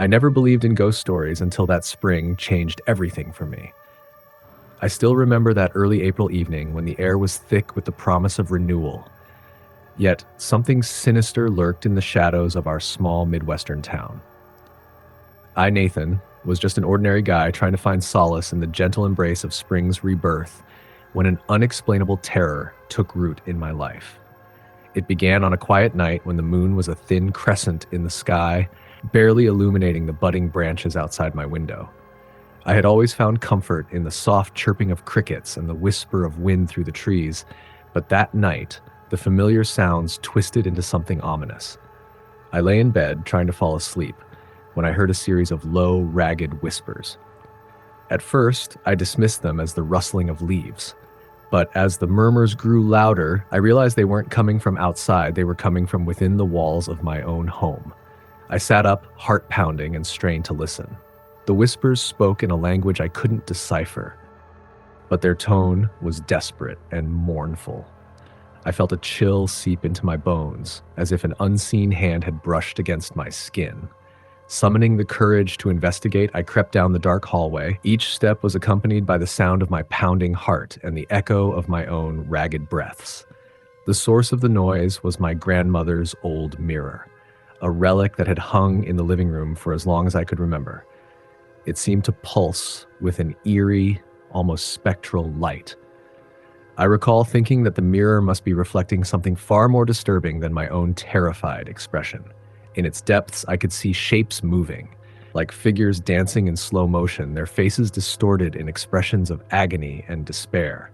I never believed in ghost stories until that spring changed everything for me. I still remember that early April evening when the air was thick with the promise of renewal. Yet, something sinister lurked in the shadows of our small Midwestern town. I, Nathan, was just an ordinary guy trying to find solace in the gentle embrace of spring's rebirth when an unexplainable terror took root in my life. It began on a quiet night when the moon was a thin crescent in the sky, barely illuminating the budding branches outside my window. I had always found comfort in the soft chirping of crickets and the whisper of wind through the trees, but that night, the familiar sounds twisted into something ominous. I lay in bed trying to fall asleep when I heard a series of low, ragged whispers. At first, I dismissed them as the rustling of leaves. But as the murmurs grew louder, I realized they weren't coming from outside, they were coming from within the walls of my own home. I sat up, heart pounding, and strained to listen. The whispers spoke in a language I couldn't decipher, but their tone was desperate and mournful. I felt a chill seep into my bones, as if an unseen hand had brushed against my skin. Summoning the courage to investigate, I crept down the dark hallway. Each step was accompanied by the sound of my pounding heart and the echo of my own ragged breaths. The source of the noise was my grandmother's old mirror, a relic that had hung in the living room for as long as I could remember. It seemed to pulse with an eerie, almost spectral light. I recall thinking that the mirror must be reflecting something far more disturbing than my own terrified expression. In its depths, I could see shapes moving, like figures dancing in slow motion, their faces distorted in expressions of agony and despair.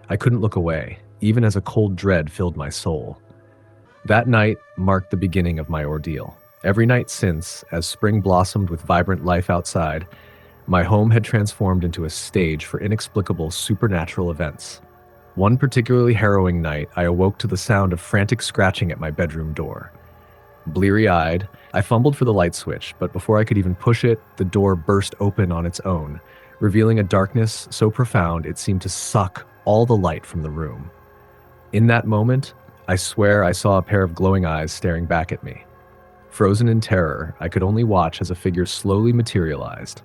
I couldn't look away, even as a cold dread filled my soul. That night marked the beginning of my ordeal. Every night since, as spring blossomed with vibrant life outside, my home had transformed into a stage for inexplicable supernatural events. One particularly harrowing night, I awoke to the sound of frantic scratching at my bedroom door. Bleary-eyed, I fumbled for the light switch, but before I could even push it, the door burst open on its own, revealing a darkness so profound it seemed to suck all the light from the room. In that moment, I swear I saw a pair of glowing eyes staring back at me. Frozen in terror, I could only watch as a figure slowly materialized,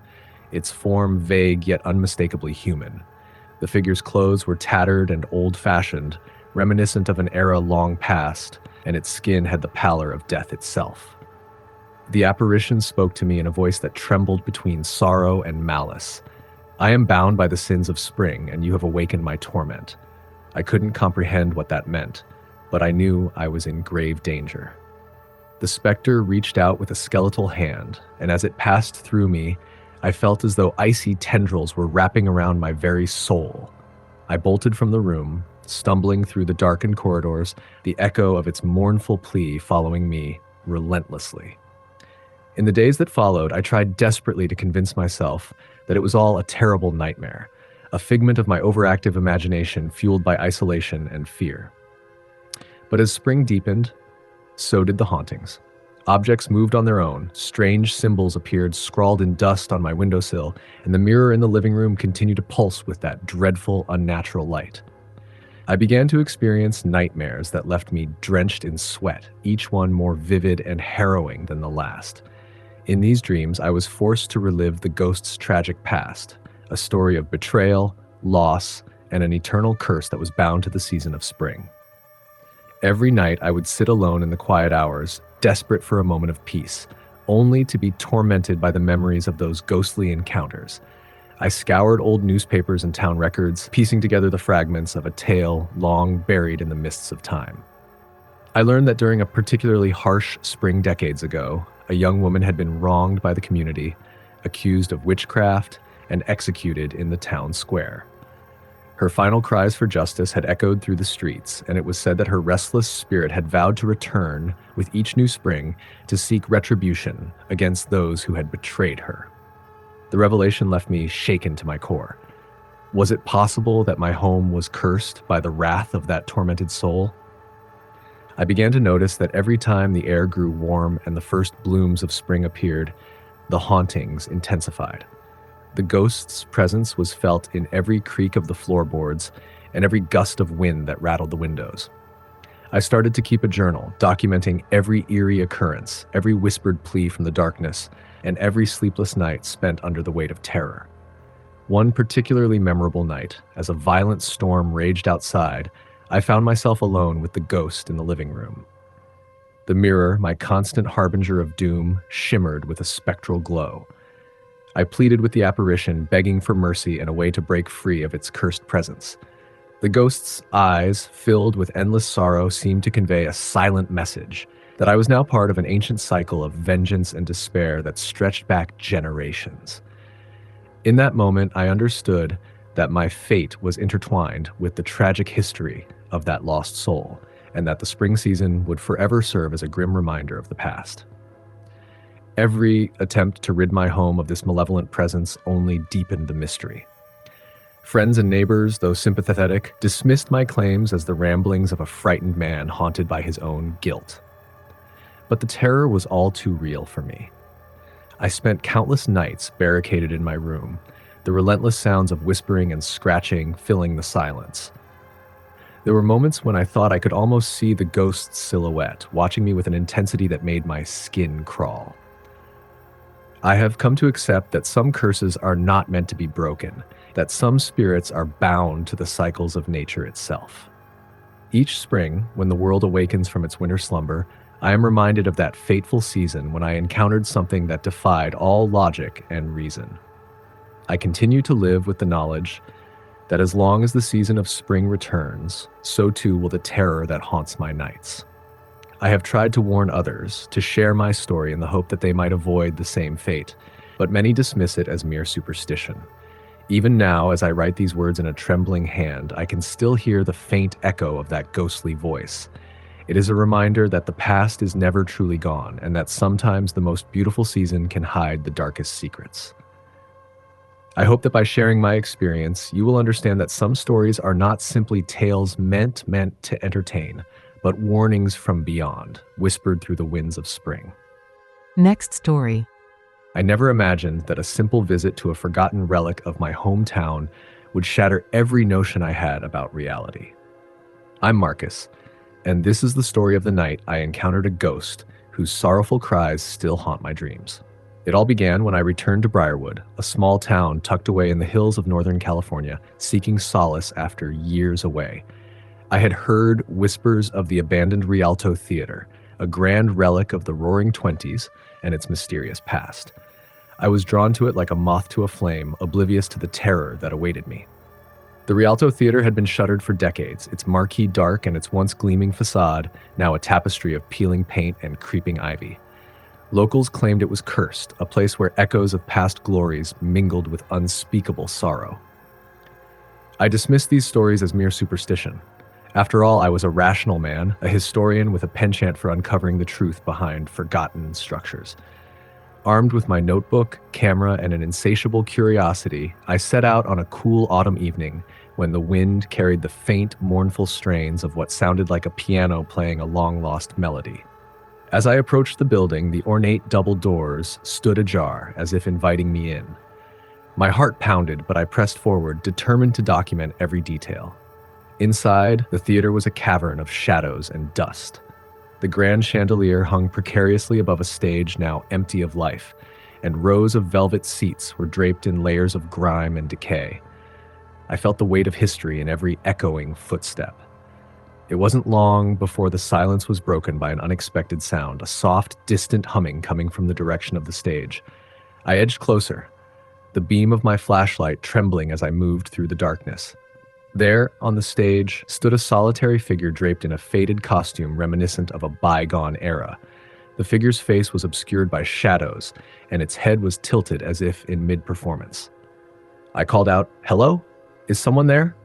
its form vague yet unmistakably human. The figure's clothes were tattered and old-fashioned, reminiscent of an era long past, and its skin had the pallor of death itself. The apparition spoke to me in a voice that trembled between sorrow and malice. "I am bound by the sins of spring, and you have awakened my torment." I couldn't comprehend what that meant, but I knew I was in grave danger. The specter reached out with a skeletal hand, and as it passed through me, I felt as though icy tendrils were wrapping around my very soul. I bolted from the room, stumbling through the darkened corridors, the echo of its mournful plea following me relentlessly. In the days that followed, I tried desperately to convince myself that it was all a terrible nightmare, a figment of my overactive imagination fueled by isolation and fear. But as spring deepened, so did the hauntings. Objects moved on their own, strange symbols appeared scrawled in dust on my windowsill, and the mirror in the living room continued to pulse with that dreadful, unnatural light. I began to experience nightmares that left me drenched in sweat, each one more vivid and harrowing than the last. In these dreams, I was forced to relive the ghost's tragic past, a story of betrayal, loss, and an eternal curse that was bound to the season of spring. Every night, I would sit alone in the quiet hours, desperate for a moment of peace, only to be tormented by the memories of those ghostly encounters. I scoured old newspapers and town records, piecing together the fragments of a tale long buried in the mists of time. I learned that during a particularly harsh spring decades ago, a young woman had been wronged by the community, accused of witchcraft, and executed in the town square. Her final cries for justice had echoed through the streets, and it was said that her restless spirit had vowed to return with each new spring to seek retribution against those who had betrayed her. The revelation left me shaken to my core. Was it possible that my home was cursed by the wrath of that tormented soul? I began to notice that every time the air grew warm and the first blooms of spring appeared, the hauntings intensified. The ghost's presence was felt in every creak of the floorboards and every gust of wind that rattled the windows. I started to keep a journal, documenting every eerie occurrence, every whispered plea from the darkness, and every sleepless night spent under the weight of terror. One particularly memorable night, as a violent storm raged outside, I found myself alone with the ghost in the living room. The mirror, my constant harbinger of doom, shimmered with a spectral glow. I pleaded with the apparition, begging for mercy and a way to break free of its cursed presence. The ghost's eyes, filled with endless sorrow, seemed to convey a silent message that I was now part of an ancient cycle of vengeance and despair that stretched back generations. In that moment, I understood that my fate was intertwined with the tragic history of that lost soul, and that the spring season would forever serve as a grim reminder of the past. Every attempt to rid my home of this malevolent presence only deepened the mystery. Friends and neighbors, though sympathetic, dismissed my claims as the ramblings of a frightened man haunted by his own guilt. But the terror was all too real for me. I spent countless nights barricaded in my room, the relentless sounds of whispering and scratching filling the silence. There were moments when I thought I could almost see the ghost's silhouette, watching me with an intensity that made my skin crawl. I have come to accept that some curses are not meant to be broken, that some spirits are bound to the cycles of nature itself. Each spring, when the world awakens from its winter slumber, I am reminded of that fateful season when I encountered something that defied all logic and reason. I continue to live with the knowledge that as long as the season of spring returns, so too will the terror that haunts my nights. I have tried to warn others, to share my story in the hope that they might avoid the same fate, but many dismiss it as mere superstition. Even now, as I write these words in a trembling hand, I can still hear the faint echo of that ghostly voice. It is a reminder that the past is never truly gone, and that sometimes the most beautiful season can hide the darkest secrets. I hope that by sharing my experience, you will understand that some stories are not simply tales meant to entertain, but warnings from beyond, whispered through the winds of spring. Next story. I never imagined that a simple visit to a forgotten relic of my hometown would shatter every notion I had about reality. I'm Marcus, and this is the story of the night I encountered a ghost whose sorrowful cries still haunt my dreams. It all began when I returned to Briarwood, a small town tucked away in the hills of Northern California, seeking solace after years away. I had heard whispers of the abandoned Rialto Theater, a grand relic of the Roaring Twenties and its mysterious past. I was drawn to it like a moth to a flame, oblivious to the terror that awaited me. The Rialto Theater had been shuttered for decades, its marquee dark and its once gleaming facade now a tapestry of peeling paint and creeping ivy. Locals claimed it was cursed, a place where echoes of past glories mingled with unspeakable sorrow. I dismissed these stories as mere superstition. After all, I was a rational man, a historian with a penchant for uncovering the truth behind forgotten structures. Armed with my notebook, camera, and an insatiable curiosity, I set out on a cool autumn evening when the wind carried the faint, mournful strains of what sounded like a piano playing a long-lost melody. As I approached the building, the ornate double doors stood ajar, as if inviting me in. My heart pounded, but I pressed forward, determined to document every detail. Inside, the theater was a cavern of shadows and dust. The grand chandelier hung precariously above a stage now empty of life, and rows of velvet seats were draped in layers of grime and decay. I felt the weight of history in every echoing footstep. It wasn't long before the silence was broken by an unexpected sound, a soft, distant humming coming from the direction of the stage. I edged closer, the beam of my flashlight trembling as I moved through the darkness. There, on the stage, stood a solitary figure draped in a faded costume reminiscent of a bygone era. The figure's face was obscured by shadows, and its head was tilted as if in mid-performance. I called out, "Hello? Is someone there?"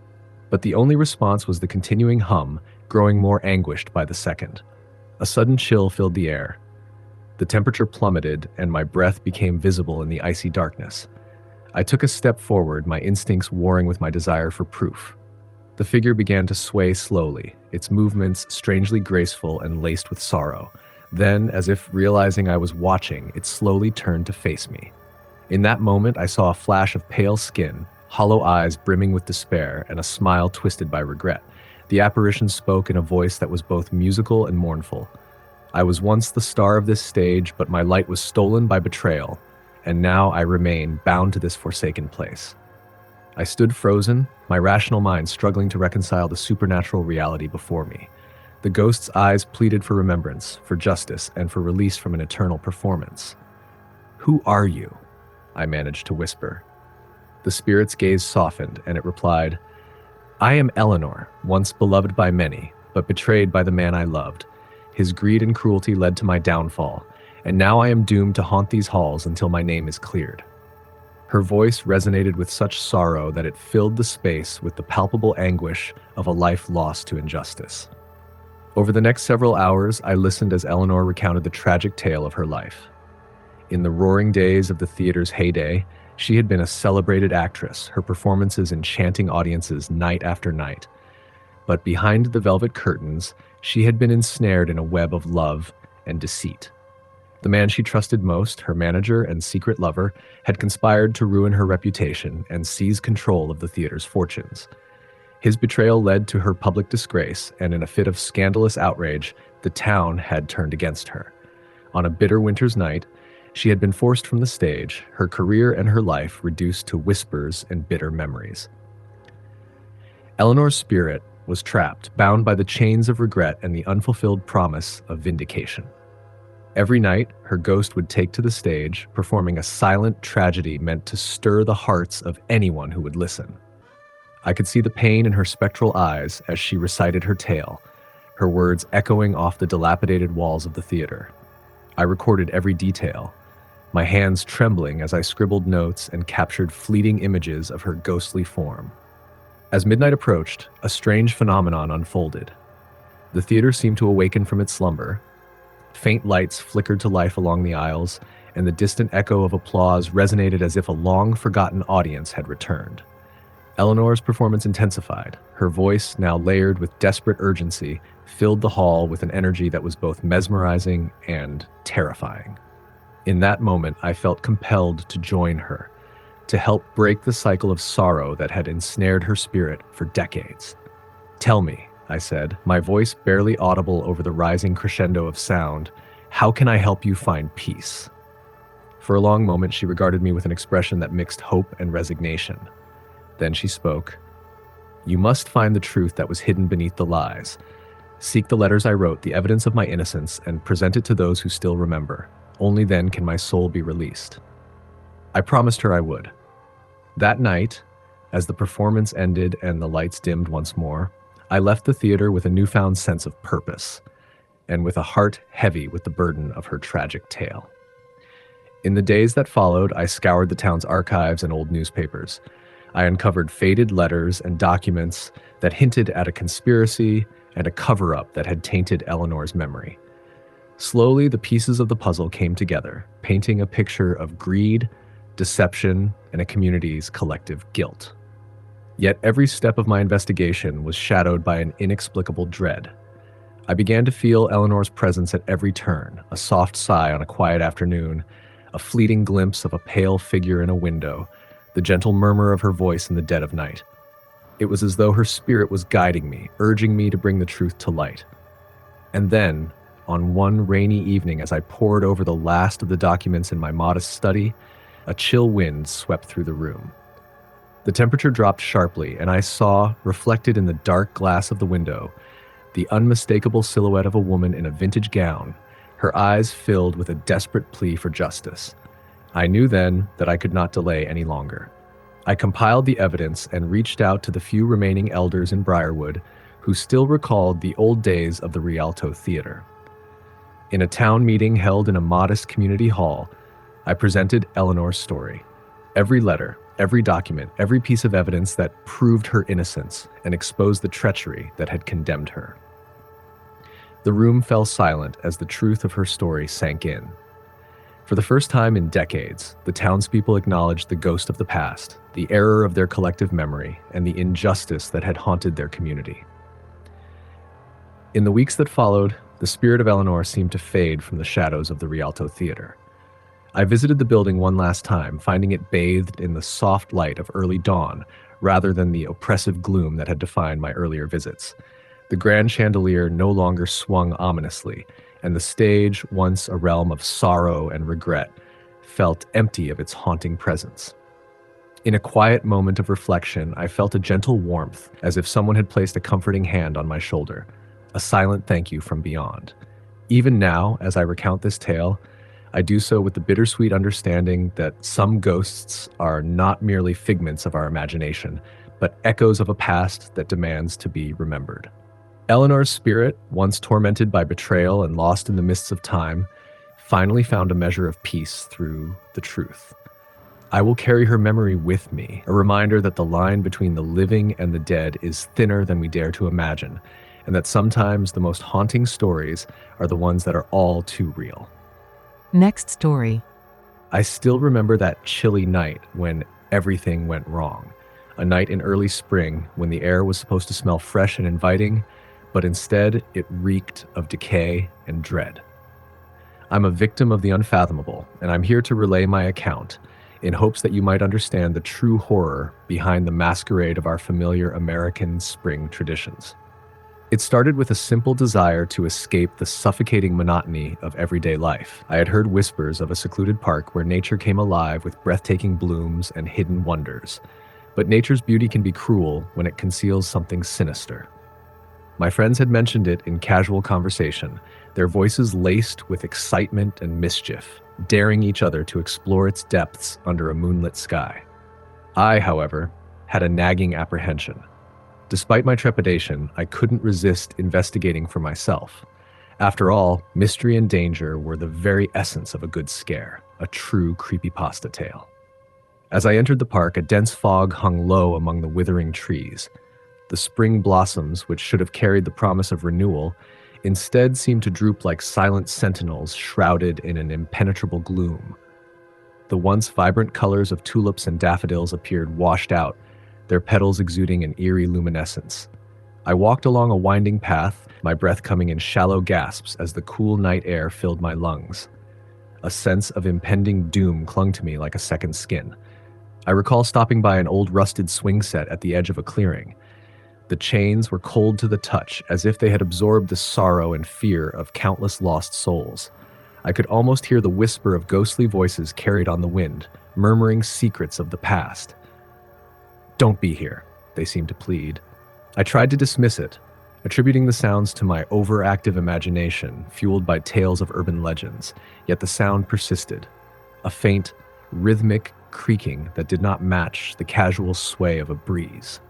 But the only response was the continuing hum, growing more anguished by the second. A sudden chill filled the air. The temperature plummeted, and my breath became visible in the icy darkness. I took a step forward, my instincts warring with my desire for proof. The figure began to sway slowly, its movements strangely graceful and laced with sorrow. Then, as if realizing I was watching, it slowly turned to face me. In that moment, I saw a flash of pale skin, hollow eyes brimming with despair, and a smile twisted by regret. The apparition spoke in a voice that was both musical and mournful. I was once the star of this stage, but my light was stolen by betrayal, and now I remain bound to this forsaken place. I stood frozen, my rational mind struggling to reconcile the supernatural reality before me. The ghost's eyes pleaded for remembrance, for justice, and for release from an eternal performance. "Who are you?" I managed to whisper. The spirit's gaze softened, and it replied, "I am Eleanor, once beloved by many, but betrayed by the man I loved. His greed and cruelty led to my downfall, and now I am doomed to haunt these halls until my name is cleared." Her voice resonated with such sorrow that it filled the space with the palpable anguish of a life lost to injustice. Over the next several hours, I listened as Eleanor recounted the tragic tale of her life. In the roaring days of the theater's heyday, she had been a celebrated actress, her performances enchanting audiences night after night. But behind the velvet curtains, she had been ensnared in a web of love and deceit. The man she trusted most, her manager and secret lover, had conspired to ruin her reputation and seize control of the theater's fortunes. His betrayal led to her public disgrace, and in a fit of scandalous outrage, the town had turned against her. On a bitter winter's night, she had been forced from the stage, her career and her life reduced to whispers and bitter memories. Eleanor's spirit was trapped, bound by the chains of regret and the unfulfilled promise of vindication. Every night, her ghost would take to the stage, performing a silent tragedy meant to stir the hearts of anyone who would listen. I could see the pain in her spectral eyes as she recited her tale, her words echoing off the dilapidated walls of the theater. I recorded every detail, my hands trembling as I scribbled notes and captured fleeting images of her ghostly form. As midnight approached, a strange phenomenon unfolded. The theater seemed to awaken from its slumber. Faint lights flickered to life along the aisles, and the distant echo of applause resonated as if a long-forgotten audience had returned. Eleanor's performance intensified. Her voice, now layered with desperate urgency, filled the hall with an energy that was both mesmerizing and terrifying. In that moment, I felt compelled to join her, to help break the cycle of sorrow that had ensnared her spirit for decades. "Tell me," I said, my voice barely audible over the rising crescendo of sound, "how can I help you find peace?" For a long moment, she regarded me with an expression that mixed hope and resignation. Then she spoke. "You must find the truth that was hidden beneath the lies. Seek the letters I wrote, the evidence of my innocence, and present it to those who still remember. Only then can my soul be released." I promised her I would. That night, as the performance ended and the lights dimmed once more, I left the theater with a newfound sense of purpose, and with a heart heavy with the burden of her tragic tale. In the days that followed, I scoured the town's archives and old newspapers. I uncovered faded letters and documents that hinted at a conspiracy and a cover-up that had tainted Eleanor's memory. Slowly, the pieces of the puzzle came together, painting a picture of greed, deception, and a community's collective guilt. Yet every step of my investigation was shadowed by an inexplicable dread. I began to feel Eleanor's presence at every turn, a soft sigh on a quiet afternoon, a fleeting glimpse of a pale figure in a window, the gentle murmur of her voice in the dead of night. It was as though her spirit was guiding me, urging me to bring the truth to light. And then, on one rainy evening, as I pored over the last of the documents in my modest study, a chill wind swept through the room. The temperature dropped sharply, and I saw, reflected in the dark glass of the window, the unmistakable silhouette of a woman in a vintage gown, her eyes filled with a desperate plea for justice. I knew then that I could not delay any longer. I compiled the evidence and reached out to the few remaining elders in Briarwood who still recalled the old days of the Rialto Theater. In a town meeting held in a modest community hall, I presented Eleanor's story. Every letter, every document, every piece of evidence that proved her innocence and exposed the treachery that had condemned her. The room fell silent as the truth of her story sank in. For the first time in decades, the townspeople acknowledged the ghost of the past, the error of their collective memory, and the injustice that had haunted their community. In the weeks that followed, the spirit of Eleanor seemed to fade from the shadows of the Rialto Theater. I visited the building one last time, finding it bathed in the soft light of early dawn rather than the oppressive gloom that had defined my earlier visits. The grand chandelier no longer swung ominously, and the stage, once a realm of sorrow and regret, felt empty of its haunting presence. In a quiet moment of reflection, I felt a gentle warmth, as if someone had placed a comforting hand on my shoulder, a silent thank you from beyond. Even now, as I recount this tale, I do so with the bittersweet understanding that some ghosts are not merely figments of our imagination, but echoes of a past that demands to be remembered. Eleanor's spirit, once tormented by betrayal and lost in the mists of time, finally found a measure of peace through the truth. I will carry her memory with me, a reminder that the line between the living and the dead is thinner than we dare to imagine, and that sometimes the most haunting stories are the ones that are all too real. Next story. I still remember that chilly night when everything went wrong. A night in early spring when the air was supposed to smell fresh and inviting, but instead it reeked of decay and dread. I'm a victim of the unfathomable, and I'm here to relay my account in hopes that you might understand the true horror behind the masquerade of our familiar American spring traditions. It started with a simple desire to escape the suffocating monotony of everyday life. I had heard whispers of a secluded park where nature came alive with breathtaking blooms and hidden wonders. But nature's beauty can be cruel when it conceals something sinister. My friends had mentioned it in casual conversation, their voices laced with excitement and mischief, daring each other to explore its depths under a moonlit sky. I, however, had a nagging apprehension. Despite my trepidation, I couldn't resist investigating for myself. After all, mystery and danger were the very essence of a good scare, a true creepypasta tale. As I entered the park, a dense fog hung low among the withering trees. The spring blossoms, which should have carried the promise of renewal, instead seemed to droop like silent sentinels shrouded in an impenetrable gloom. The once vibrant colors of tulips and daffodils appeared washed out, their petals exuding an eerie luminescence. I walked along a winding path, my breath coming in shallow gasps as the cool night air filled my lungs. A sense of impending doom clung to me like a second skin. I recall stopping by an old rusted swing set at the edge of a clearing. The chains were cold to the touch, as if they had absorbed the sorrow and fear of countless lost souls. I could almost hear the whisper of ghostly voices carried on the wind, murmuring secrets of the past. "Don't be here," they seemed to plead. I tried to dismiss it, attributing the sounds to my overactive imagination, fueled by tales of urban legends, yet the sound persisted, a faint, rhythmic creaking that did not match the casual sway of a breeze.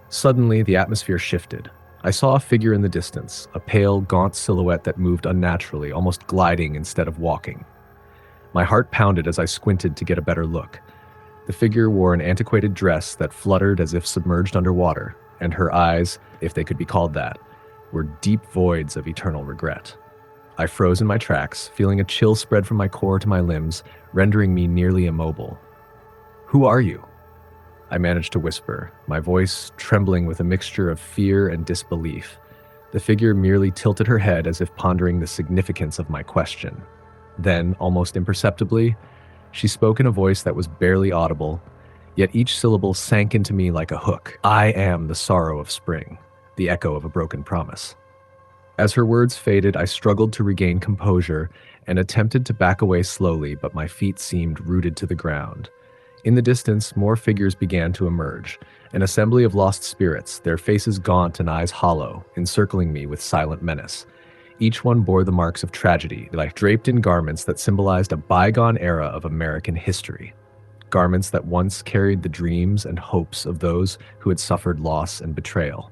Suddenly, the atmosphere shifted. I saw a figure in the distance, a pale, gaunt silhouette that moved unnaturally, almost gliding instead of walking. My heart pounded as I squinted to get a better look. The figure wore an antiquated dress that fluttered as if submerged underwater, and her eyes, if they could be called that, were deep voids of eternal regret. I froze in my tracks, feeling a chill spread from my core to my limbs, rendering me nearly immobile. "Who are you?" I managed to whisper, my voice trembling with a mixture of fear and disbelief. The figure merely tilted her head as if pondering the significance of my question. Then, almost imperceptibly, she spoke in a voice that was barely audible, yet each syllable sank into me like a hook. "I am the sorrow of spring," the echo of a broken promise. As her words faded, I struggled to regain composure and attempted to back away slowly, but my feet seemed rooted to the ground. In the distance, more figures began to emerge, an assembly of lost spirits, their faces gaunt and eyes hollow, encircling me with silent menace. Each one bore the marks of tragedy, like draped in garments that symbolized a bygone era of American history. Garments that once carried the dreams and hopes of those who had suffered loss and betrayal.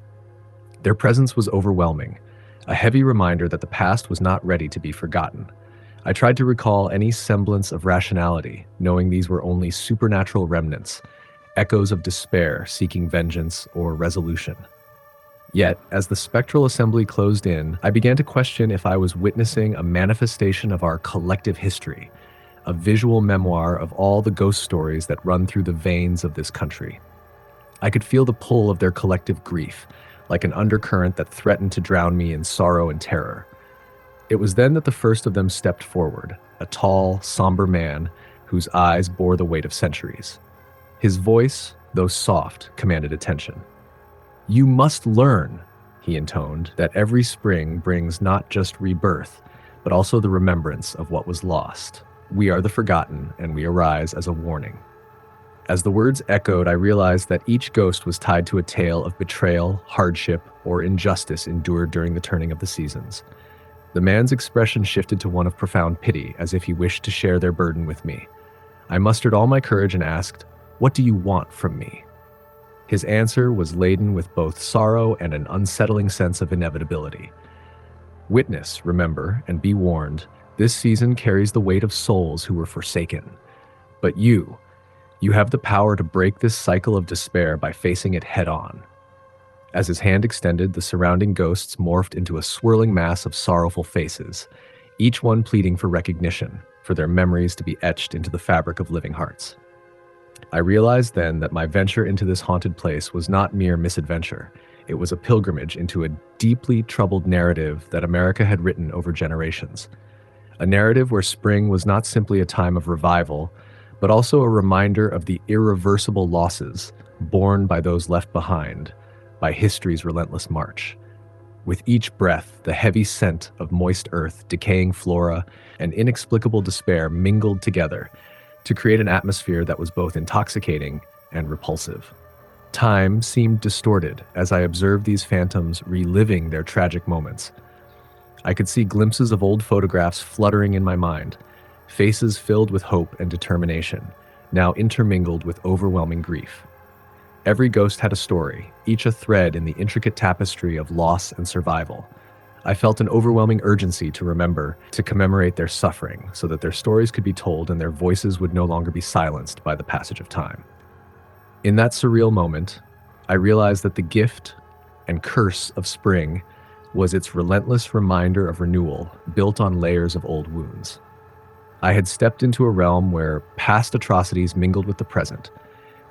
Their presence was overwhelming, a heavy reminder that the past was not ready to be forgotten. I tried to recall any semblance of rationality, knowing these were only supernatural remnants, echoes of despair seeking vengeance or resolution. Yet, as the spectral assembly closed in, I began to question if I was witnessing a manifestation of our collective history, a visual memoir of all the ghost stories that run through the veins of this country. I could feel the pull of their collective grief, like an undercurrent that threatened to drown me in sorrow and terror. It was then that the first of them stepped forward, a tall, somber man whose eyes bore the weight of centuries. His voice, though soft, commanded attention. "You must learn," he intoned, that every spring brings not just rebirth, but also the remembrance of what was lost. We are the forgotten, and we arise as a warning. As the words echoed, I realized that each ghost was tied to a tale of betrayal, hardship, or injustice endured during the turning of the seasons. The man's expression shifted to one of profound pity, as if he wished to share their burden with me. I mustered all my courage and asked, "What do you want from me?" His answer was laden with both sorrow and an unsettling sense of inevitability. "Witness, remember, and be warned, this season carries the weight of souls who were forsaken. But you have the power to break this cycle of despair by facing it head-on." As his hand extended, the surrounding ghosts morphed into a swirling mass of sorrowful faces, each one pleading for recognition, for their memories to be etched into the fabric of living hearts. I realized then that my venture into this haunted place was not mere misadventure. It was a pilgrimage into a deeply troubled narrative that America had written over generations. A narrative where spring was not simply a time of revival, but also a reminder of the irreversible losses borne by those left behind by history's relentless march. With each breath, the heavy scent of moist earth, decaying flora, and inexplicable despair mingled together to create an atmosphere that was both intoxicating and repulsive. Time seemed distorted as I observed these phantoms reliving their tragic moments. I could see glimpses of old photographs fluttering in my mind, faces filled with hope and determination, now intermingled with overwhelming grief. Every ghost had a story, each a thread in the intricate tapestry of loss and survival. I felt an overwhelming urgency to remember, to commemorate their suffering, so that their stories could be told and their voices would no longer be silenced by the passage of time. In that surreal moment, I realized that the gift and curse of spring was its relentless reminder of renewal, built on layers of old wounds. I had stepped into a realm where past atrocities mingled with the present,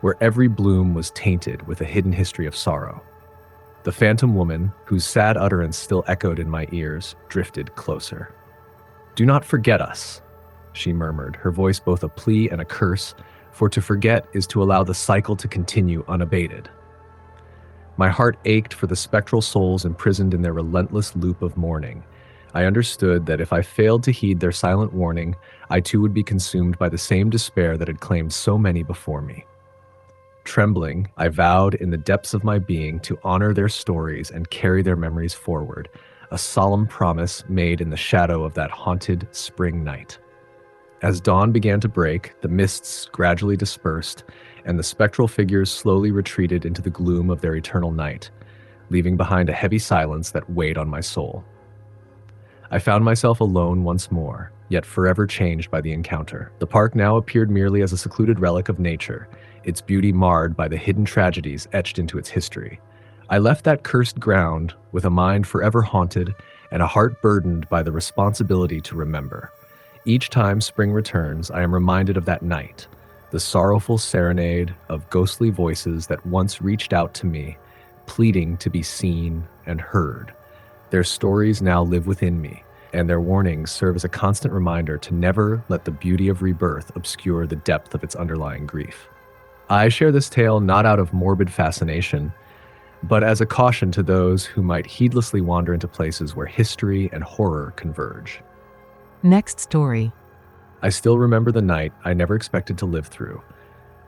where every bloom was tainted with a hidden history of sorrow. The phantom woman, whose sad utterance still echoed in my ears, drifted closer. "Do not forget us," she murmured, her voice both a plea and a curse, for to forget is to allow the cycle to continue unabated. My heart ached for the spectral souls imprisoned in their relentless loop of mourning. I understood that if I failed to heed their silent warning, I too would be consumed by the same despair that had claimed so many before me. Trembling, I vowed in the depths of my being to honor their stories and carry their memories forward, a solemn promise made in the shadow of that haunted spring night. As dawn began to break, the mists gradually dispersed, and the spectral figures slowly retreated into the gloom of their eternal night, leaving behind a heavy silence that weighed on my soul. I found myself alone once more, yet forever changed by the encounter. The park now appeared merely as a secluded relic of nature, its beauty marred by the hidden tragedies etched into its history. I left that cursed ground with a mind forever haunted and a heart burdened by the responsibility to remember. Each time spring returns, I am reminded of that night, the sorrowful serenade of ghostly voices that once reached out to me, pleading to be seen and heard. Their stories now live within me, and their warnings serve as a constant reminder to never let the beauty of rebirth obscure the depth of its underlying grief. I share this tale not out of morbid fascination, but as a caution to those who might heedlessly wander into places where history and horror converge. Next story. I still remember the night I never expected to live through.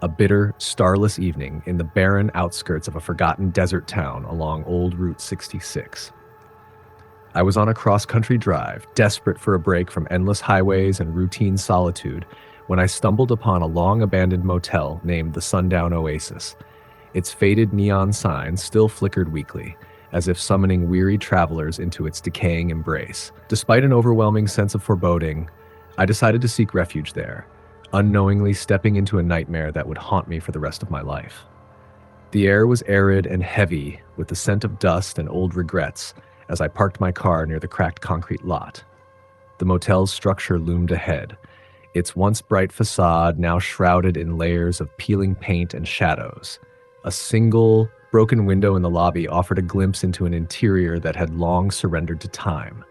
A bitter, starless evening in the barren outskirts of a forgotten desert town along old Route 66. I was on a cross-country drive, desperate for a break from endless highways and routine solitude, when I stumbled upon a long-abandoned motel named the Sundown Oasis. Its faded neon sign still flickered weakly, as if summoning weary travelers into its decaying embrace. Despite an overwhelming sense of foreboding, I decided to seek refuge there, unknowingly stepping into a nightmare that would haunt me for the rest of my life. The air was arid and heavy with the scent of dust and old regrets as I parked my car near the cracked concrete lot. The motel's structure loomed ahead, its once bright facade now shrouded in layers of peeling paint and shadows. A single broken window in the lobby offered a glimpse into an interior that had long surrendered to time.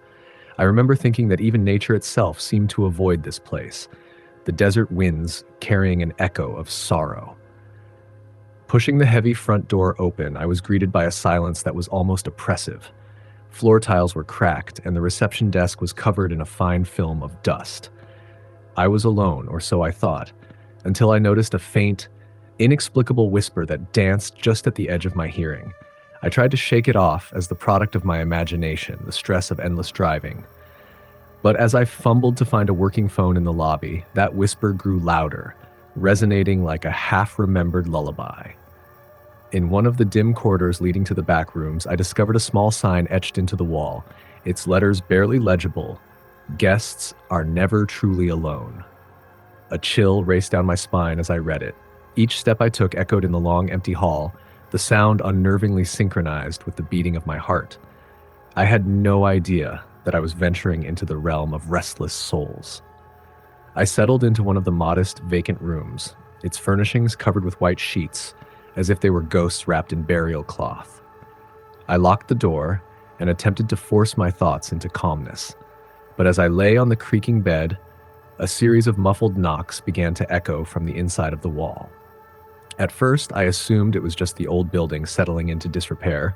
I remember thinking that even nature itself seemed to avoid this place, the desert winds carrying an echo of sorrow. Pushing the heavy front door open, I was greeted by a silence that was almost oppressive. Floor tiles were cracked, and the reception desk was covered in a fine film of dust. I was alone, or so I thought, until I noticed a faint, inexplicable whisper that danced just at the edge of my hearing. I tried to shake it off as the product of my imagination, the stress of endless driving. But as I fumbled to find a working phone in the lobby, that whisper grew louder, resonating like a half-remembered lullaby. In one of the dim corridors leading to the back rooms, I discovered a small sign etched into the wall, its letters barely legible: "Guests are never truly alone." A chill raced down my spine as I read it. Each step I took echoed in the long, empty hall, the sound unnervingly synchronized with the beating of my heart. I had no idea that I was venturing into the realm of restless souls. I settled into one of the modest, vacant rooms, its furnishings covered with white sheets, as if they were ghosts wrapped in burial cloth. I locked the door and attempted to force my thoughts into calmness. But as I lay on the creaking bed, a series of muffled knocks began to echo from the inside of the wall. At first, I assumed it was just the old building settling into disrepair,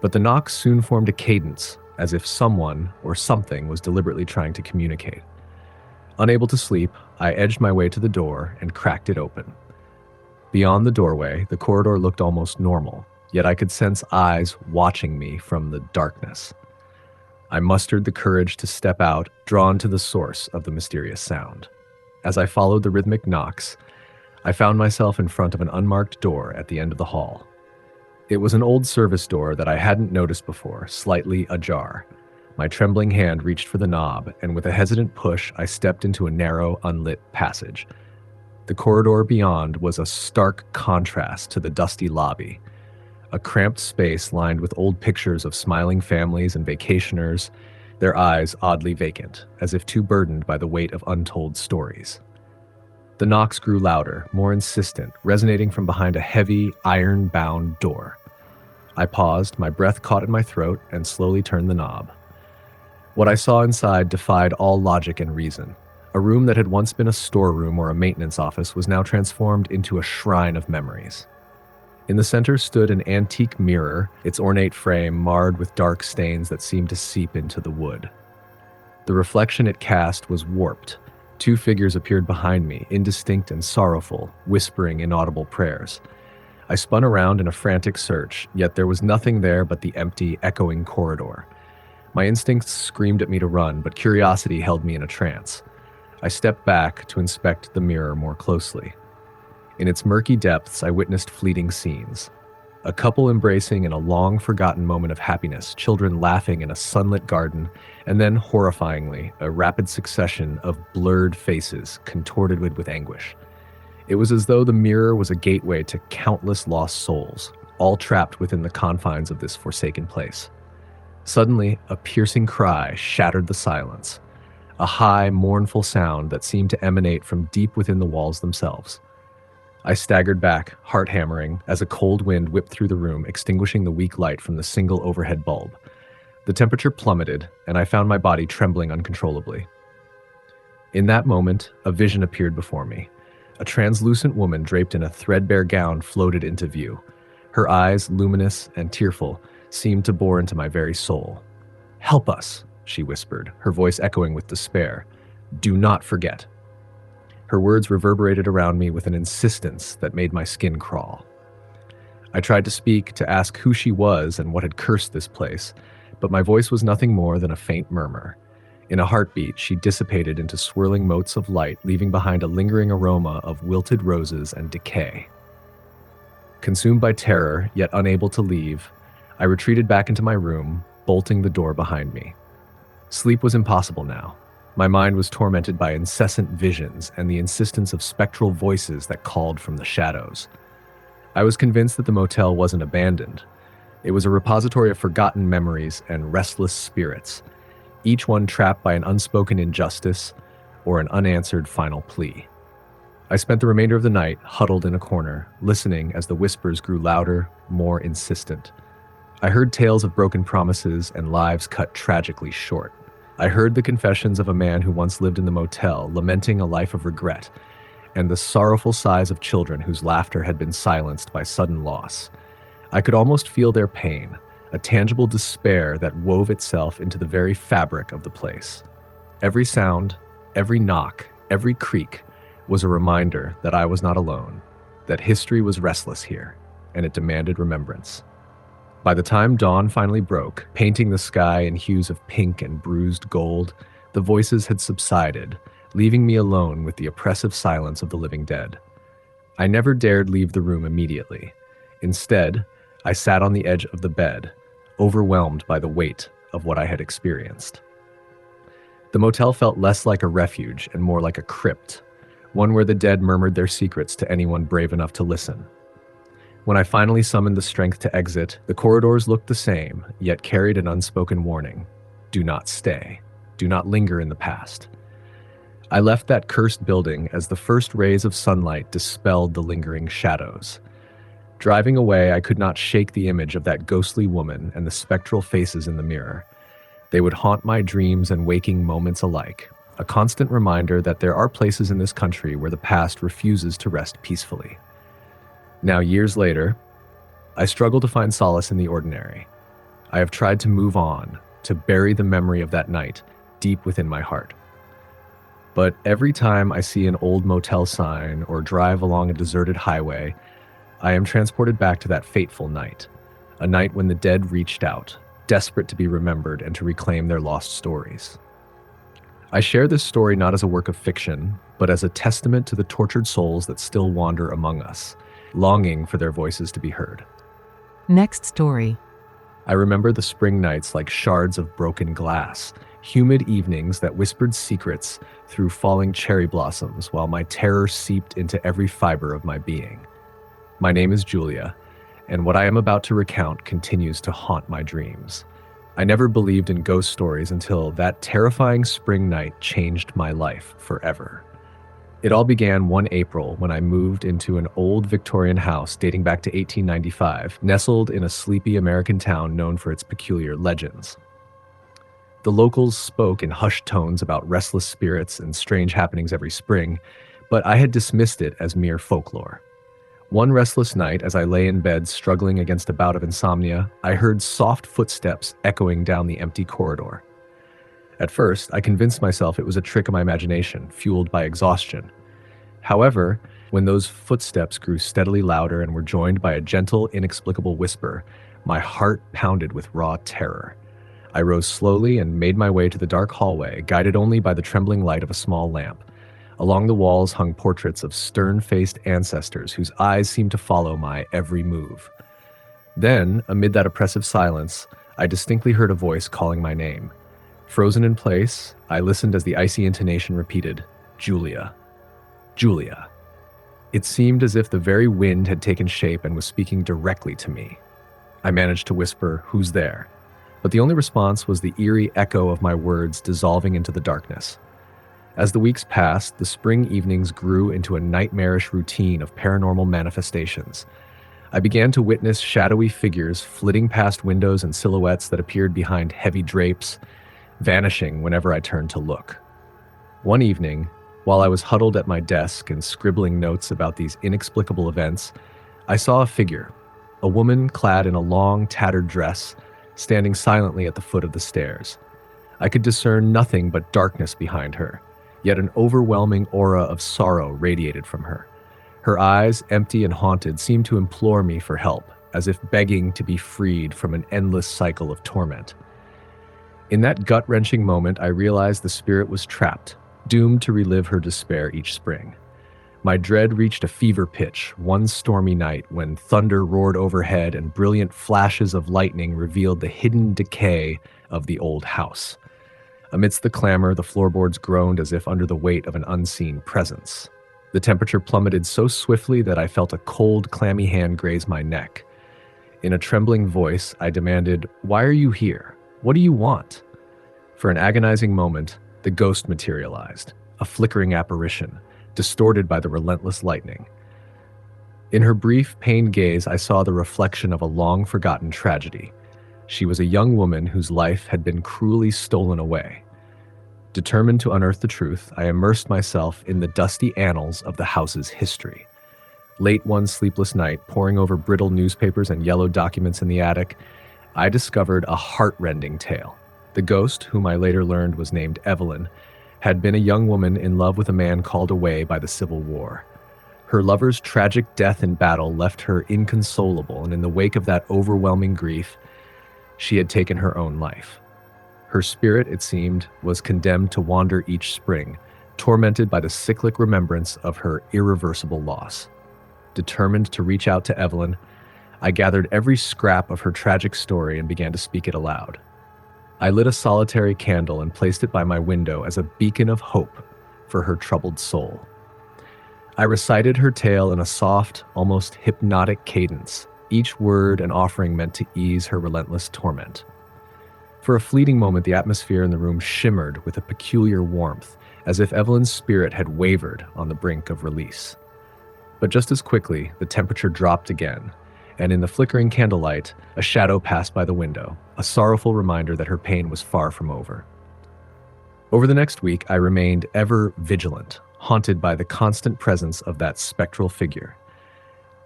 but the knocks soon formed a cadence, as if someone or something was deliberately trying to communicate. Unable to sleep, I edged my way to the door and cracked it open. Beyond the doorway, the corridor looked almost normal, yet I could sense eyes watching me from the darkness. I mustered the courage to step out, drawn to the source of the mysterious sound. As I followed the rhythmic knocks, I found myself in front of an unmarked door at the end of the hall. It was an old service door that I hadn't noticed before, slightly ajar. My trembling hand reached for the knob, and with a hesitant push, I stepped into a narrow, unlit passage. The corridor beyond was a stark contrast to the dusty lobby. A cramped space lined with old pictures of smiling families and vacationers, their eyes oddly vacant, as if too burdened by the weight of untold stories. The knocks grew louder, more insistent, resonating from behind a heavy, iron-bound door. I paused, my breath caught in my throat, and slowly turned the knob. What I saw inside defied all logic and reason. A room that had once been a storeroom or a maintenance office was now transformed into a shrine of memories. In the center stood an antique mirror, its ornate frame marred with dark stains that seemed to seep into the wood. The reflection it cast was warped. Two figures appeared behind me, indistinct and sorrowful, whispering inaudible prayers. I spun around in a frantic search, yet there was nothing there but the empty, echoing corridor. My instincts screamed at me to run, but curiosity held me in a trance. I stepped back to inspect the mirror more closely. In its murky depths, I witnessed fleeting scenes. A couple embracing in a long-forgotten moment of happiness, children laughing in a sunlit garden, and then, horrifyingly, a rapid succession of blurred faces contorted with anguish. It was as though the mirror was a gateway to countless lost souls, all trapped within the confines of this forsaken place. Suddenly, a piercing cry shattered the silence, a high, mournful sound that seemed to emanate from deep within the walls themselves. I staggered back, heart hammering, as a cold wind whipped through the room, extinguishing the weak light from the single overhead bulb. The temperature plummeted, and I found my body trembling uncontrollably. In that moment, a vision appeared before me. A translucent woman draped in a threadbare gown floated into view. Her eyes, luminous and tearful, seemed to bore into my very soul. "Help us," she whispered, her voice echoing with despair. "Do not forget." Her words reverberated around me with an insistence that made my skin crawl. I tried to speak, to ask who she was and what had cursed this place, but my voice was nothing more than a faint murmur. In a heartbeat, she dissipated into swirling motes of light, leaving behind a lingering aroma of wilted roses and decay. Consumed by terror, yet unable to leave, I retreated back into my room, bolting the door behind me. Sleep was impossible now. My mind was tormented by incessant visions and the insistence of spectral voices that called from the shadows. I was convinced that the motel wasn't abandoned. It was a repository of forgotten memories and restless spirits, each one trapped by an unspoken injustice or an unanswered final plea. I spent the remainder of the night huddled in a corner, listening as the whispers grew louder, more insistent. I heard tales of broken promises and lives cut tragically short. I heard the confessions of a man who once lived in the motel, lamenting a life of regret, and the sorrowful sighs of children whose laughter had been silenced by sudden loss. I could almost feel their pain, a tangible despair that wove itself into the very fabric of the place. Every sound, every knock, every creak was a reminder that I was not alone, that history was restless here, and it demanded remembrance. By the time dawn finally broke, painting the sky in hues of pink and bruised gold, the voices had subsided, leaving me alone with the oppressive silence of the living dead. I never dared leave the room immediately. Instead, I sat on the edge of the bed, overwhelmed by the weight of what I had experienced. The motel felt less like a refuge and more like a crypt, one where the dead murmured their secrets to anyone brave enough to listen. When I finally summoned the strength to exit, the corridors looked the same, yet carried an unspoken warning. Do not stay. Do not linger in the past. I left that cursed building as the first rays of sunlight dispelled the lingering shadows. Driving away, I could not shake the image of that ghostly woman and the spectral faces in the mirror. They would haunt my dreams and waking moments alike, a constant reminder that there are places in this country where the past refuses to rest peacefully. Now, years later, I struggle to find solace in the ordinary. I have tried to move on, to bury the memory of that night deep within my heart. But every time I see an old motel sign or drive along a deserted highway, I am transported back to that fateful night, a night when the dead reached out, desperate to be remembered and to reclaim their lost stories. I share this story not as a work of fiction, but as a testament to the tortured souls that still wander among us, longing for their voices to be heard. Next story. I remember the spring nights like shards of broken glass, humid evenings that whispered secrets through falling cherry blossoms while my terror seeped into every fiber of my being. My name is Julia, and what I am about to recount continues to haunt my dreams. I never believed in ghost stories until that terrifying spring night changed my life forever. It all began one April when I moved into an old Victorian house dating back to 1895, nestled in a sleepy American town known for its peculiar legends. The locals spoke in hushed tones about restless spirits and strange happenings every spring, but I had dismissed it as mere folklore. One restless night, as I lay in bed struggling against a bout of insomnia, I heard soft footsteps echoing down the empty corridor. At first, I convinced myself it was a trick of my imagination, fueled by exhaustion. However, when those footsteps grew steadily louder and were joined by a gentle, inexplicable whisper, my heart pounded with raw terror. I rose slowly and made my way to the dark hallway, guided only by the trembling light of a small lamp. Along the walls hung portraits of stern-faced ancestors whose eyes seemed to follow my every move. Then, amid that oppressive silence, I distinctly heard a voice calling my name. Frozen in place, I listened as the icy intonation repeated, "Julia. Julia." It seemed as if the very wind had taken shape and was speaking directly to me. I managed to whisper, "Who's there?" But the only response was the eerie echo of my words dissolving into the darkness. As the weeks passed, the spring evenings grew into a nightmarish routine of paranormal manifestations. I began to witness shadowy figures flitting past windows and silhouettes that appeared behind heavy drapes, vanishing whenever I turned to look. One evening, while I was huddled at my desk and scribbling notes about these inexplicable events, I saw a figure, a woman clad in a long, tattered dress, standing silently at the foot of the stairs. I could discern nothing but darkness behind her, yet an overwhelming aura of sorrow radiated from her. Her eyes, empty and haunted, seemed to implore me for help, as if begging to be freed from an endless cycle of torment. In that gut-wrenching moment, I realized the spirit was trapped, doomed to relive her despair each spring. My dread reached a fever pitch one stormy night when thunder roared overhead and brilliant flashes of lightning revealed the hidden decay of the old house. Amidst the clamor, the floorboards groaned as if under the weight of an unseen presence. The temperature plummeted so swiftly that I felt a cold, clammy hand graze my neck. In a trembling voice, I demanded, "Why are you here? What do you want?" For an agonizing moment, the ghost materialized, a flickering apparition, distorted by the relentless lightning. In her brief, pained gaze, I saw the reflection of a long-forgotten tragedy. She was a young woman whose life had been cruelly stolen away. Determined to unearth the truth, I immersed myself in the dusty annals of the house's history. Late one sleepless night, poring over brittle newspapers and yellow documents in the attic, I discovered a heart-rending tale. The ghost, whom I later learned was named Evelyn, had been a young woman in love with a man called away by the Civil War. Her lover's tragic death in battle left her inconsolable, and in the wake of that overwhelming grief, she had taken her own life. Her spirit, it seemed, was condemned to wander each spring, tormented by the cyclic remembrance of her irreversible loss. Determined to reach out to Evelyn, I gathered every scrap of her tragic story and began to speak it aloud. I lit a solitary candle and placed it by my window as a beacon of hope for her troubled soul. I recited her tale in a soft, almost hypnotic cadence, each word an offering meant to ease her relentless torment. For a fleeting moment, the atmosphere in the room shimmered with a peculiar warmth, as if Evelyn's spirit had wavered on the brink of release. But just as quickly, the temperature dropped again, and in the flickering candlelight, a shadow passed by the window, a sorrowful reminder that her pain was far from over. Over the next week, I remained ever vigilant, haunted by the constant presence of that spectral figure.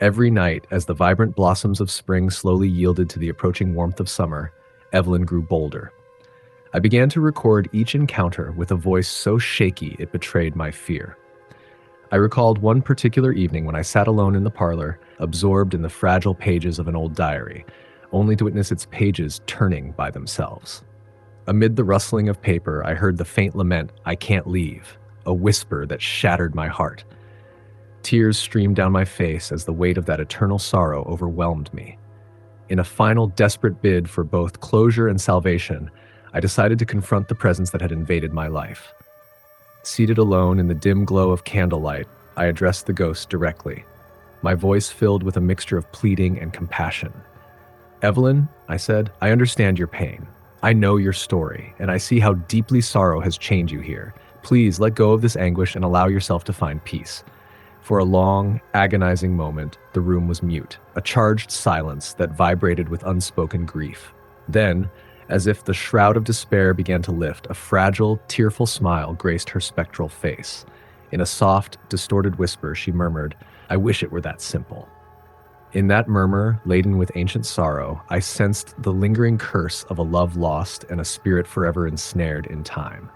Every night, as the vibrant blossoms of spring slowly yielded to the approaching warmth of summer, Evelyn grew bolder. I began to record each encounter with a voice so shaky it betrayed my fear. I recalled one particular evening when I sat alone in the parlor, absorbed in the fragile pages of an old diary, only to witness its pages turning by themselves. Amid the rustling of paper, I heard the faint lament, "I can't leave," a whisper that shattered my heart. Tears streamed down my face as the weight of that eternal sorrow overwhelmed me. In a final desperate bid for both closure and salvation, I decided to confront the presence that had invaded my life. Seated alone in the dim glow of candlelight, I addressed the ghost directly, my voice filled with a mixture of pleading and compassion. "Evelyn," I said, "I understand your pain. I know your story, and I see how deeply sorrow has chained you here. Please let go of this anguish and allow yourself to find peace." For a long, agonizing moment, the room was mute, a charged silence that vibrated with unspoken grief. Then, as if the shroud of despair began to lift, a fragile, tearful smile graced her spectral face. In a soft, distorted whisper, she murmured, "I wish it were that simple." In that murmur, laden with ancient sorrow, I sensed the lingering curse of a love lost and a spirit forever ensnared in time.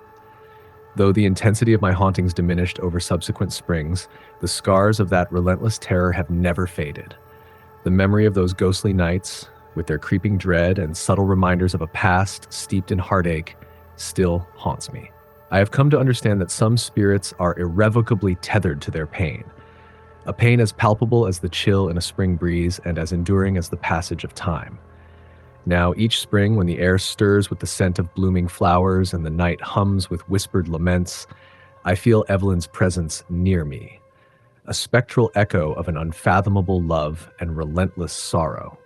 Though the intensity of my hauntings diminished over subsequent springs, the scars of that relentless terror have never faded. The memory of those ghostly nights, with their creeping dread and subtle reminders of a past steeped in heartache, still haunts me. I have come to understand that some spirits are irrevocably tethered to their pain, a pain as palpable as the chill in a spring breeze and as enduring as the passage of time. Now, each spring, when the air stirs with the scent of blooming flowers and the night hums with whispered laments, I feel Evelyn's presence near me, a spectral echo of an unfathomable love and relentless sorrow.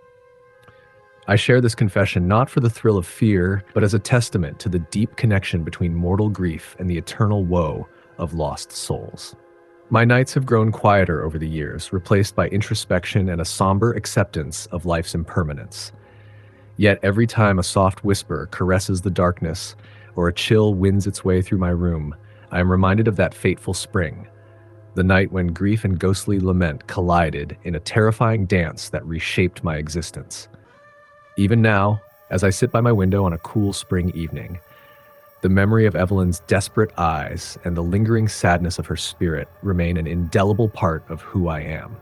I share this confession not for the thrill of fear, but as a testament to the deep connection between mortal grief and the eternal woe of lost souls. My nights have grown quieter over the years, replaced by introspection and a somber acceptance of life's impermanence. Yet every time a soft whisper caresses the darkness or a chill winds its way through my room, I am reminded of that fateful spring, the night when grief and ghostly lament collided in a terrifying dance that reshaped my existence. Even now, as I sit by my window on a cool spring evening, the memory of Evelyn's desperate eyes and the lingering sadness of her spirit remain an indelible part of who I am.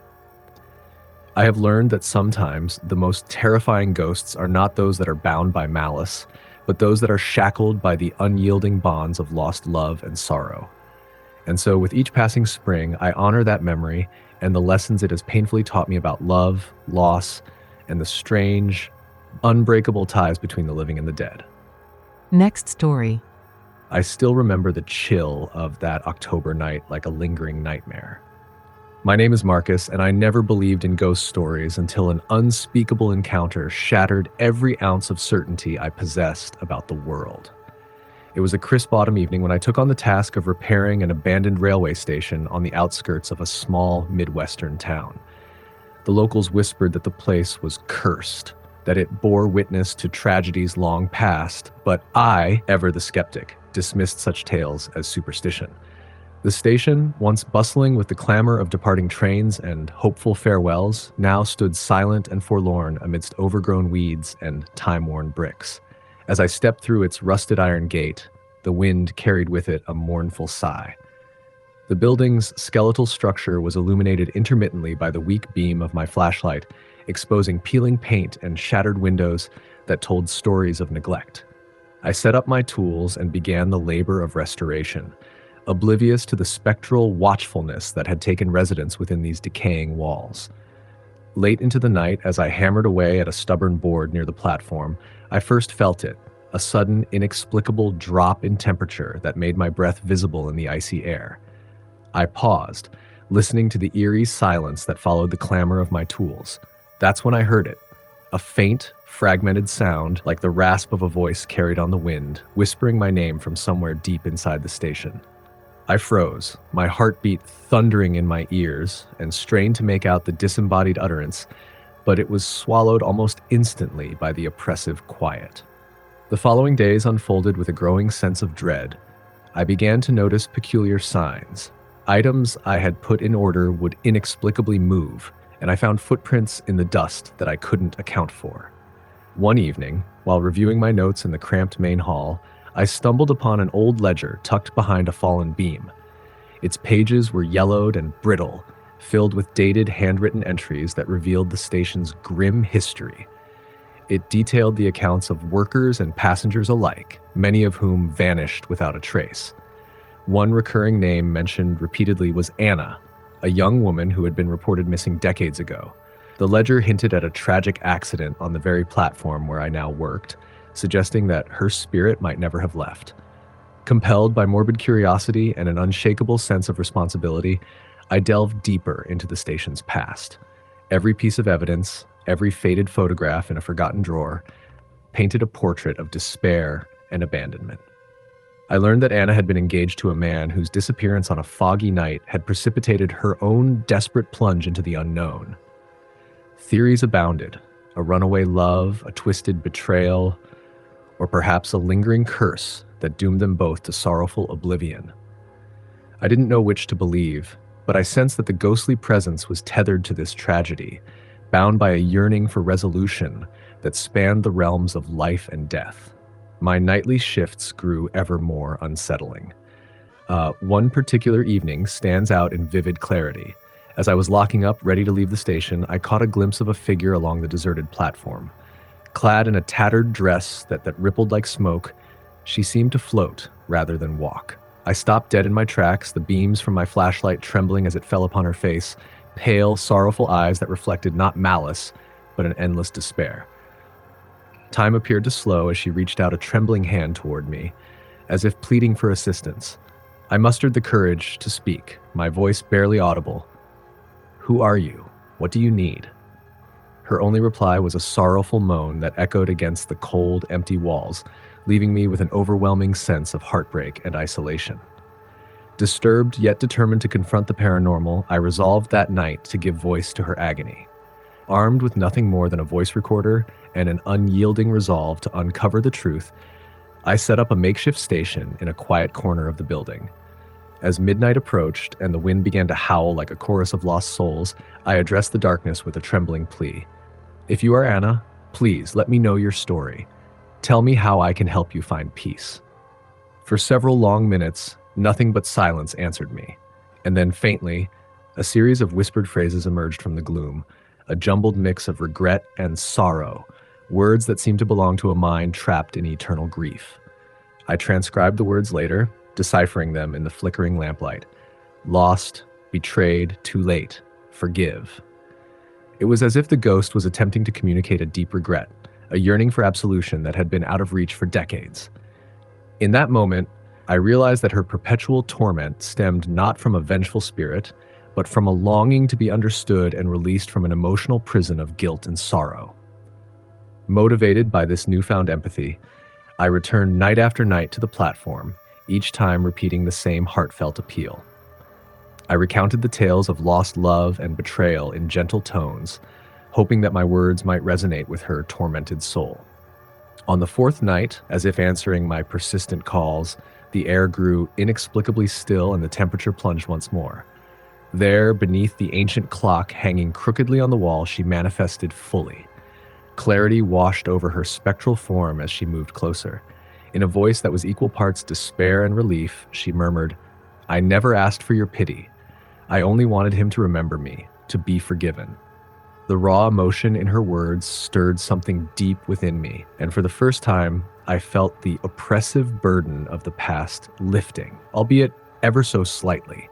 I have learned that sometimes the most terrifying ghosts are not those that are bound by malice, but those that are shackled by the unyielding bonds of lost love and sorrow. And so with each passing spring, I honor that memory and the lessons it has painfully taught me about love, loss, and the strange, unbreakable ties between the living and the dead. Next story. I still remember the chill of that October night like a lingering nightmare. My name is Marcus, and I never believed in ghost stories until an unspeakable encounter shattered every ounce of certainty I possessed about the world. It was a crisp autumn evening when I took on the task of repairing an abandoned railway station on the outskirts of a small Midwestern town. The locals whispered that the place was cursed, that it bore witness to tragedies long past, but I, ever the skeptic, dismissed such tales as superstition. The station, once bustling with the clamor of departing trains and hopeful farewells, now stood silent and forlorn amidst overgrown weeds and time-worn bricks. As I stepped through its rusted iron gate, the wind carried with it a mournful sigh. The building's skeletal structure was illuminated intermittently by the weak beam of my flashlight, exposing peeling paint and shattered windows that told stories of neglect. I set up my tools and began the labor of restoration, oblivious to the spectral watchfulness that had taken residence within these decaying walls. Late into the night, as I hammered away at a stubborn board near the platform, I first felt it, a sudden, inexplicable drop in temperature that made my breath visible in the icy air. I paused, listening to the eerie silence that followed the clamor of my tools. That's when I heard it, a faint, fragmented sound like the rasp of a voice carried on the wind, whispering my name from somewhere deep inside the station. I froze, my heartbeat thundering in my ears, and strained to make out the disembodied utterance, but it was swallowed almost instantly by the oppressive quiet. The following days unfolded with a growing sense of dread. I began to notice peculiar signs. Items I had put in order would inexplicably move, and I found footprints in the dust that I couldn't account for. One evening, while reviewing my notes in the cramped main hall, I stumbled upon an old ledger tucked behind a fallen beam. Its pages were yellowed and brittle, filled with dated handwritten entries that revealed the station's grim history. It detailed the accounts of workers and passengers alike, many of whom vanished without a trace. One recurring name mentioned repeatedly was Anna, a young woman who had been reported missing decades ago. The ledger hinted at a tragic accident on the very platform where I now worked, suggesting that her spirit might never have left. Compelled by morbid curiosity and an unshakable sense of responsibility, I delved deeper into the station's past. Every piece of evidence, every faded photograph in a forgotten drawer, painted a portrait of despair and abandonment. I learned that Anna had been engaged to a man whose disappearance on a foggy night had precipitated her own desperate plunge into the unknown. Theories abounded: a runaway love, a twisted betrayal, or perhaps a lingering curse that doomed them both to sorrowful oblivion. I didn't know which to believe, but I sensed that the ghostly presence was tethered to this tragedy, bound by a yearning for resolution that spanned the realms of life and death. My nightly shifts grew ever more unsettling. One particular evening stands out in vivid clarity. As I was locking up, ready to leave the station, I caught a glimpse of a figure along the deserted platform. Clad in a tattered dress that rippled like smoke, she seemed to float rather than walk. I stopped dead in my tracks, the beams from my flashlight trembling as it fell upon her face, pale, sorrowful eyes that reflected not malice, but an endless despair. Time appeared to slow as she reached out a trembling hand toward me, as if pleading for assistance. I mustered the courage to speak, my voice barely audible. "Who are you? What do you need?" Her only reply was a sorrowful moan that echoed against the cold, empty walls, leaving me with an overwhelming sense of heartbreak and isolation. Disturbed yet determined to confront the paranormal, I resolved that night to give voice to her agony. Armed with nothing more than a voice recorder and an unyielding resolve to uncover the truth, I set up a makeshift station in a quiet corner of the building. As midnight approached and the wind began to howl like a chorus of lost souls, I addressed the darkness with a trembling plea. "If you are Anna, please let me know your story. Tell me how I can help you find peace." For several long minutes, nothing but silence answered me. And then faintly, a series of whispered phrases emerged from the gloom, a jumbled mix of regret and sorrow, words that seemed to belong to a mind trapped in eternal grief. I transcribed the words later, deciphering them in the flickering lamplight. Lost, betrayed, too late, forgive. It was as if the ghost was attempting to communicate a deep regret, a yearning for absolution that had been out of reach for decades. In that moment, I realized that her perpetual torment stemmed not from a vengeful spirit, but from a longing to be understood and released from an emotional prison of guilt and sorrow. Motivated by this newfound empathy, I returned night after night to the platform, each time repeating the same heartfelt appeal. I recounted the tales of lost love and betrayal in gentle tones, hoping that my words might resonate with her tormented soul. On the fourth night, as if answering my persistent calls, The air grew inexplicably still and the temperature plunged once more. There, beneath the ancient clock hanging crookedly on the wall, she manifested fully. Clarity washed over her spectral form as she moved closer. In a voice that was equal parts despair and relief, she murmured, "I never asked for your pity. I only wanted him to remember me, to be forgiven." The raw emotion in her words stirred something deep within me, and for the first time, I felt the oppressive burden of the past lifting, albeit ever so slightly.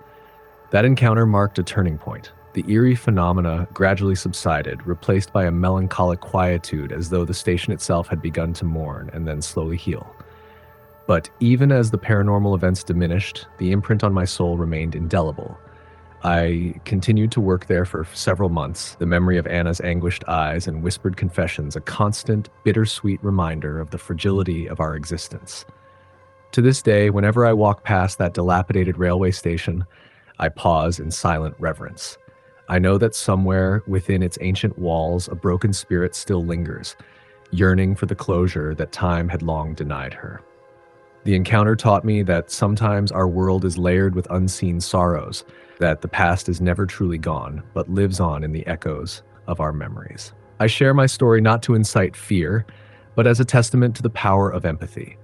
That encounter marked a turning point. The eerie phenomena gradually subsided, replaced by a melancholic quietude as though the station itself had begun to mourn and then slowly heal. But even as the paranormal events diminished, the imprint on my soul remained indelible. I continued to work there for several months, the memory of Anna's anguished eyes and whispered confessions a constant, bittersweet reminder of the fragility of our existence. To this day, whenever I walk past that dilapidated railway station, I pause in silent reverence. I know that somewhere within its ancient walls, a broken spirit still lingers, yearning for the closure that time had long denied her. The encounter taught me that sometimes our world is layered with unseen sorrows, that the past is never truly gone, but lives on in the echoes of our memories. I share my story not to incite fear, but as a testament to the power of empathy,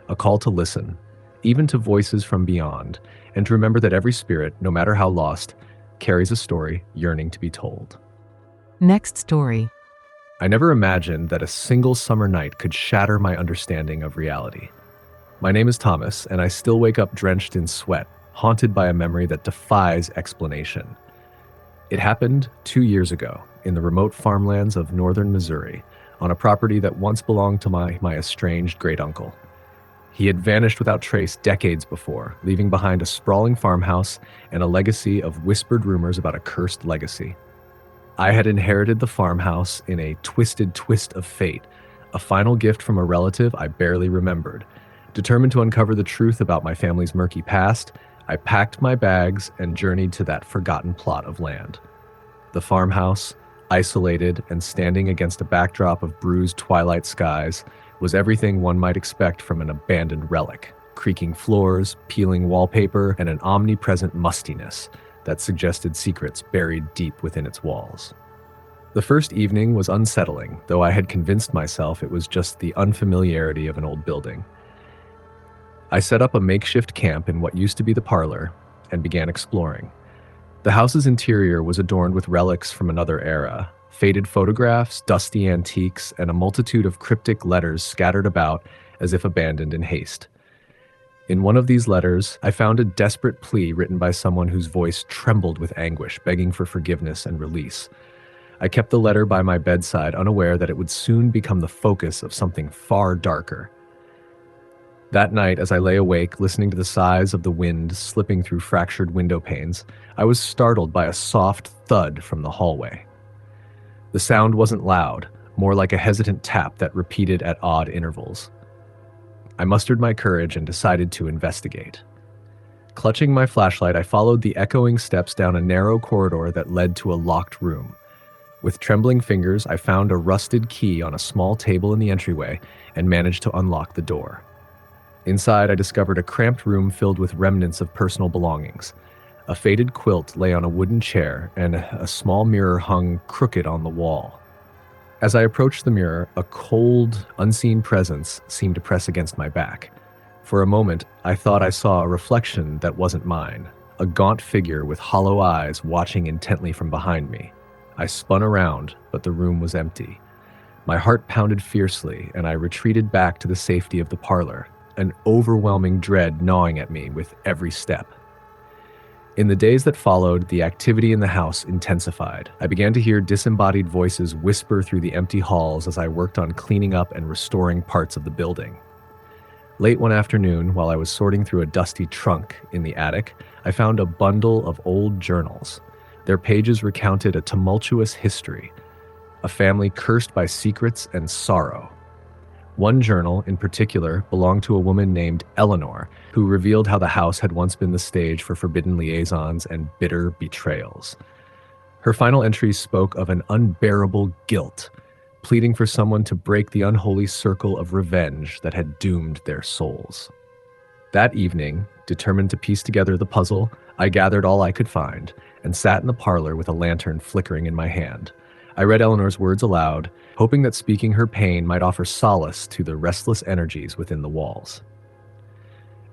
a call to listen, even to voices from beyond, and to remember that every spirit, no matter how lost, carries a story yearning to be told. Next story. I never imagined that a single summer night could shatter my understanding of reality. My name is Thomas, and I still wake up drenched in sweat, haunted by a memory that defies explanation. It happened 2 years ago in the remote farmlands of northern Missouri, on a property that once belonged to my estranged great-uncle. He had vanished without trace decades before, leaving behind a sprawling farmhouse and a legacy of whispered rumors about a cursed legacy. I had inherited the farmhouse in a twisted twist of fate, a final gift from a relative I barely remembered. Determined to uncover the truth about my family's murky past, I packed my bags and journeyed to that forgotten plot of land. The farmhouse, isolated and standing against a backdrop of bruised twilight skies, was everything one might expect from an abandoned relic: creaking floors, peeling wallpaper, and an omnipresent mustiness that suggested secrets buried deep within its walls. The first evening was unsettling, though I had convinced myself it was just the unfamiliarity of an old building. I set up a makeshift camp in what used to be the parlor and began exploring. The house's interior was adorned with relics from another era: faded photographs, dusty antiques, and a multitude of cryptic letters scattered about as if abandoned in haste. In one of these letters, I found a desperate plea written by someone whose voice trembled with anguish, begging for forgiveness and release. I kept the letter by my bedside, unaware that it would soon become the focus of something far darker. That night, as I lay awake, listening to the sighs of the wind slipping through fractured window panes, I was startled by a soft thud from the hallway. The sound wasn't loud, more like a hesitant tap that repeated at odd intervals. I mustered my courage and decided to investigate. Clutching my flashlight, I followed the echoing steps down a narrow corridor that led to a locked room. With trembling fingers, I found a rusted key on a small table in the entryway and managed to unlock the door. Inside, I discovered a cramped room filled with remnants of personal belongings. A faded quilt lay on a wooden chair, and a small mirror hung crooked on the wall. As I approached the mirror, a cold, unseen presence seemed to press against my back. For a moment, I thought I saw a reflection that wasn't mine, a gaunt figure with hollow eyes watching intently from behind me. I spun around, but the room was empty. My heart pounded fiercely, and I retreated back to the safety of the parlor, an overwhelming dread gnawing at me with every step. In the days that followed, the activity in the house intensified. I began to hear disembodied voices whisper through the empty halls as I worked on cleaning up and restoring parts of the building. Late one afternoon, while I was sorting through a dusty trunk in the attic, I found a bundle of old journals. Their pages recounted a tumultuous history, a family cursed by secrets and sorrow. One journal, in particular, belonged to a woman named Eleanor, who revealed how the house had once been the stage for forbidden liaisons and bitter betrayals. Her final entries spoke of an unbearable guilt, pleading for someone to break the unholy circle of revenge that had doomed their souls. That evening, determined to piece together the puzzle, I gathered all I could find and sat in the parlor with a lantern flickering in my hand. I read Eleanor's words aloud, hoping that speaking her pain might offer solace to the restless energies within the walls.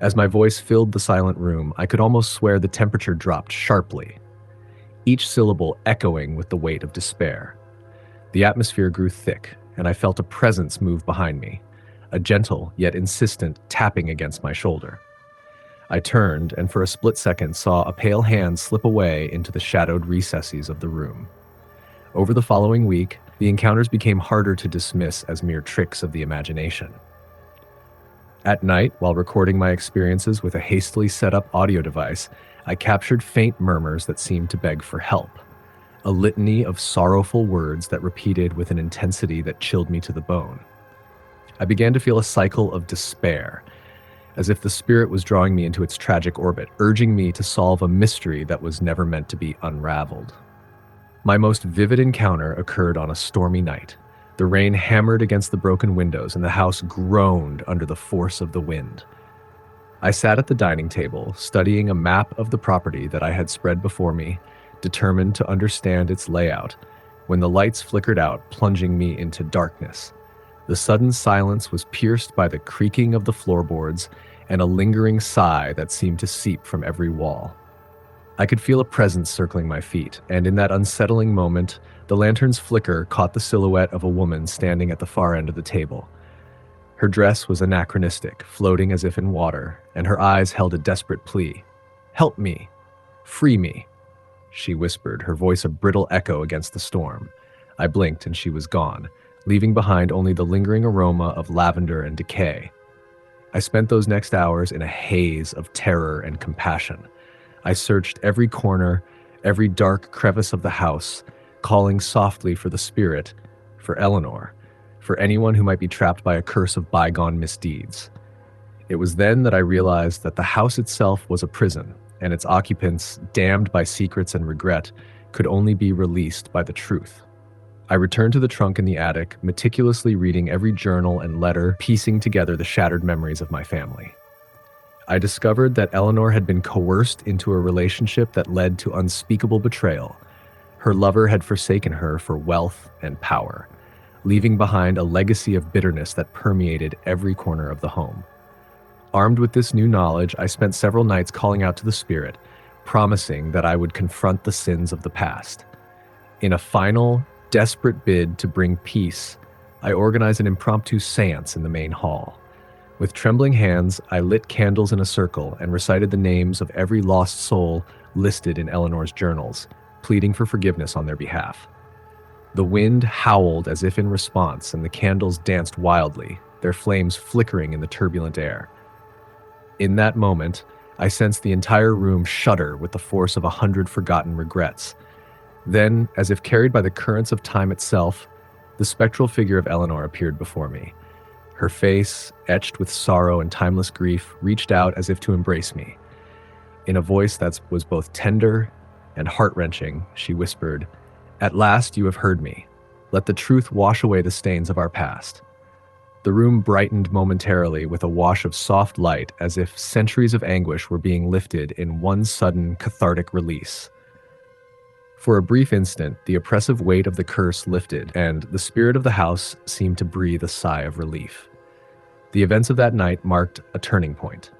As my voice filled the silent room, I could almost swear the temperature dropped sharply, each syllable echoing with the weight of despair. The atmosphere grew thick, and I felt a presence move behind me, a gentle yet insistent tapping against my shoulder. I turned and for a split second saw a pale hand slip away into the shadowed recesses of the room. Over the following week, the encounters became harder to dismiss as mere tricks of the imagination. At night, while recording my experiences with a hastily set up audio device, I captured faint murmurs that seemed to beg for help, a litany of sorrowful words that repeated with an intensity that chilled me to the bone. I began to feel a cycle of despair, as if the spirit was drawing me into its tragic orbit, urging me to solve a mystery that was never meant to be unraveled. My most vivid encounter occurred on a stormy night. The rain hammered against the broken windows, and the house groaned under the force of the wind. I sat at the dining table, studying a map of the property that I had spread before me, determined to understand its layout, when the lights flickered out, plunging me into darkness. The sudden silence was pierced by the creaking of the floorboards and a lingering sigh that seemed to seep from every wall. I could feel a presence circling my feet, and in that unsettling moment, the lantern's flicker caught the silhouette of a woman standing at the far end of the table. Her dress was anachronistic, floating as if in water, and her eyes held a desperate plea. "Help me! Free me!" she whispered, her voice a brittle echo against the storm. I blinked and she was gone, leaving behind only the lingering aroma of lavender and decay. I spent those next hours in a haze of terror and compassion. I searched every corner, every dark crevice of the house, calling softly for the spirit, for Eleanor, for anyone who might be trapped by a curse of bygone misdeeds. It was then that I realized that the house itself was a prison, and its occupants, damned by secrets and regret, could only be released by the truth. I returned to the trunk in the attic, meticulously reading every journal and letter, piecing together the shattered memories of my family. I discovered that Eleanor had been coerced into a relationship that led to unspeakable betrayal. Her lover had forsaken her for wealth and power, leaving behind a legacy of bitterness that permeated every corner of the home. Armed with this new knowledge, I spent several nights calling out to the spirit, promising that I would confront the sins of the past. In a final, desperate bid to bring peace, I organized an impromptu seance in the main hall. With trembling hands, I lit candles in a circle and recited the names of every lost soul listed in Eleanor's journals, pleading for forgiveness on their behalf. The wind howled as if in response, and the candles danced wildly, their flames flickering in the turbulent air. In that moment, I sensed the entire room shudder with the force of 100 forgotten regrets. Then, as if carried by the currents of time itself, the spectral figure of Eleanor appeared before me. Her face, etched with sorrow and timeless grief, reached out as if to embrace me. In a voice that was both tender and heart-wrenching, she whispered, "At last you have heard me. Let the truth wash away the stains of our past." The room brightened momentarily with a wash of soft light, as if centuries of anguish were being lifted in one sudden cathartic release. For a brief instant, the oppressive weight of the curse lifted, and the spirit of the house seemed to breathe a sigh of relief. The events of that night marked a turning point.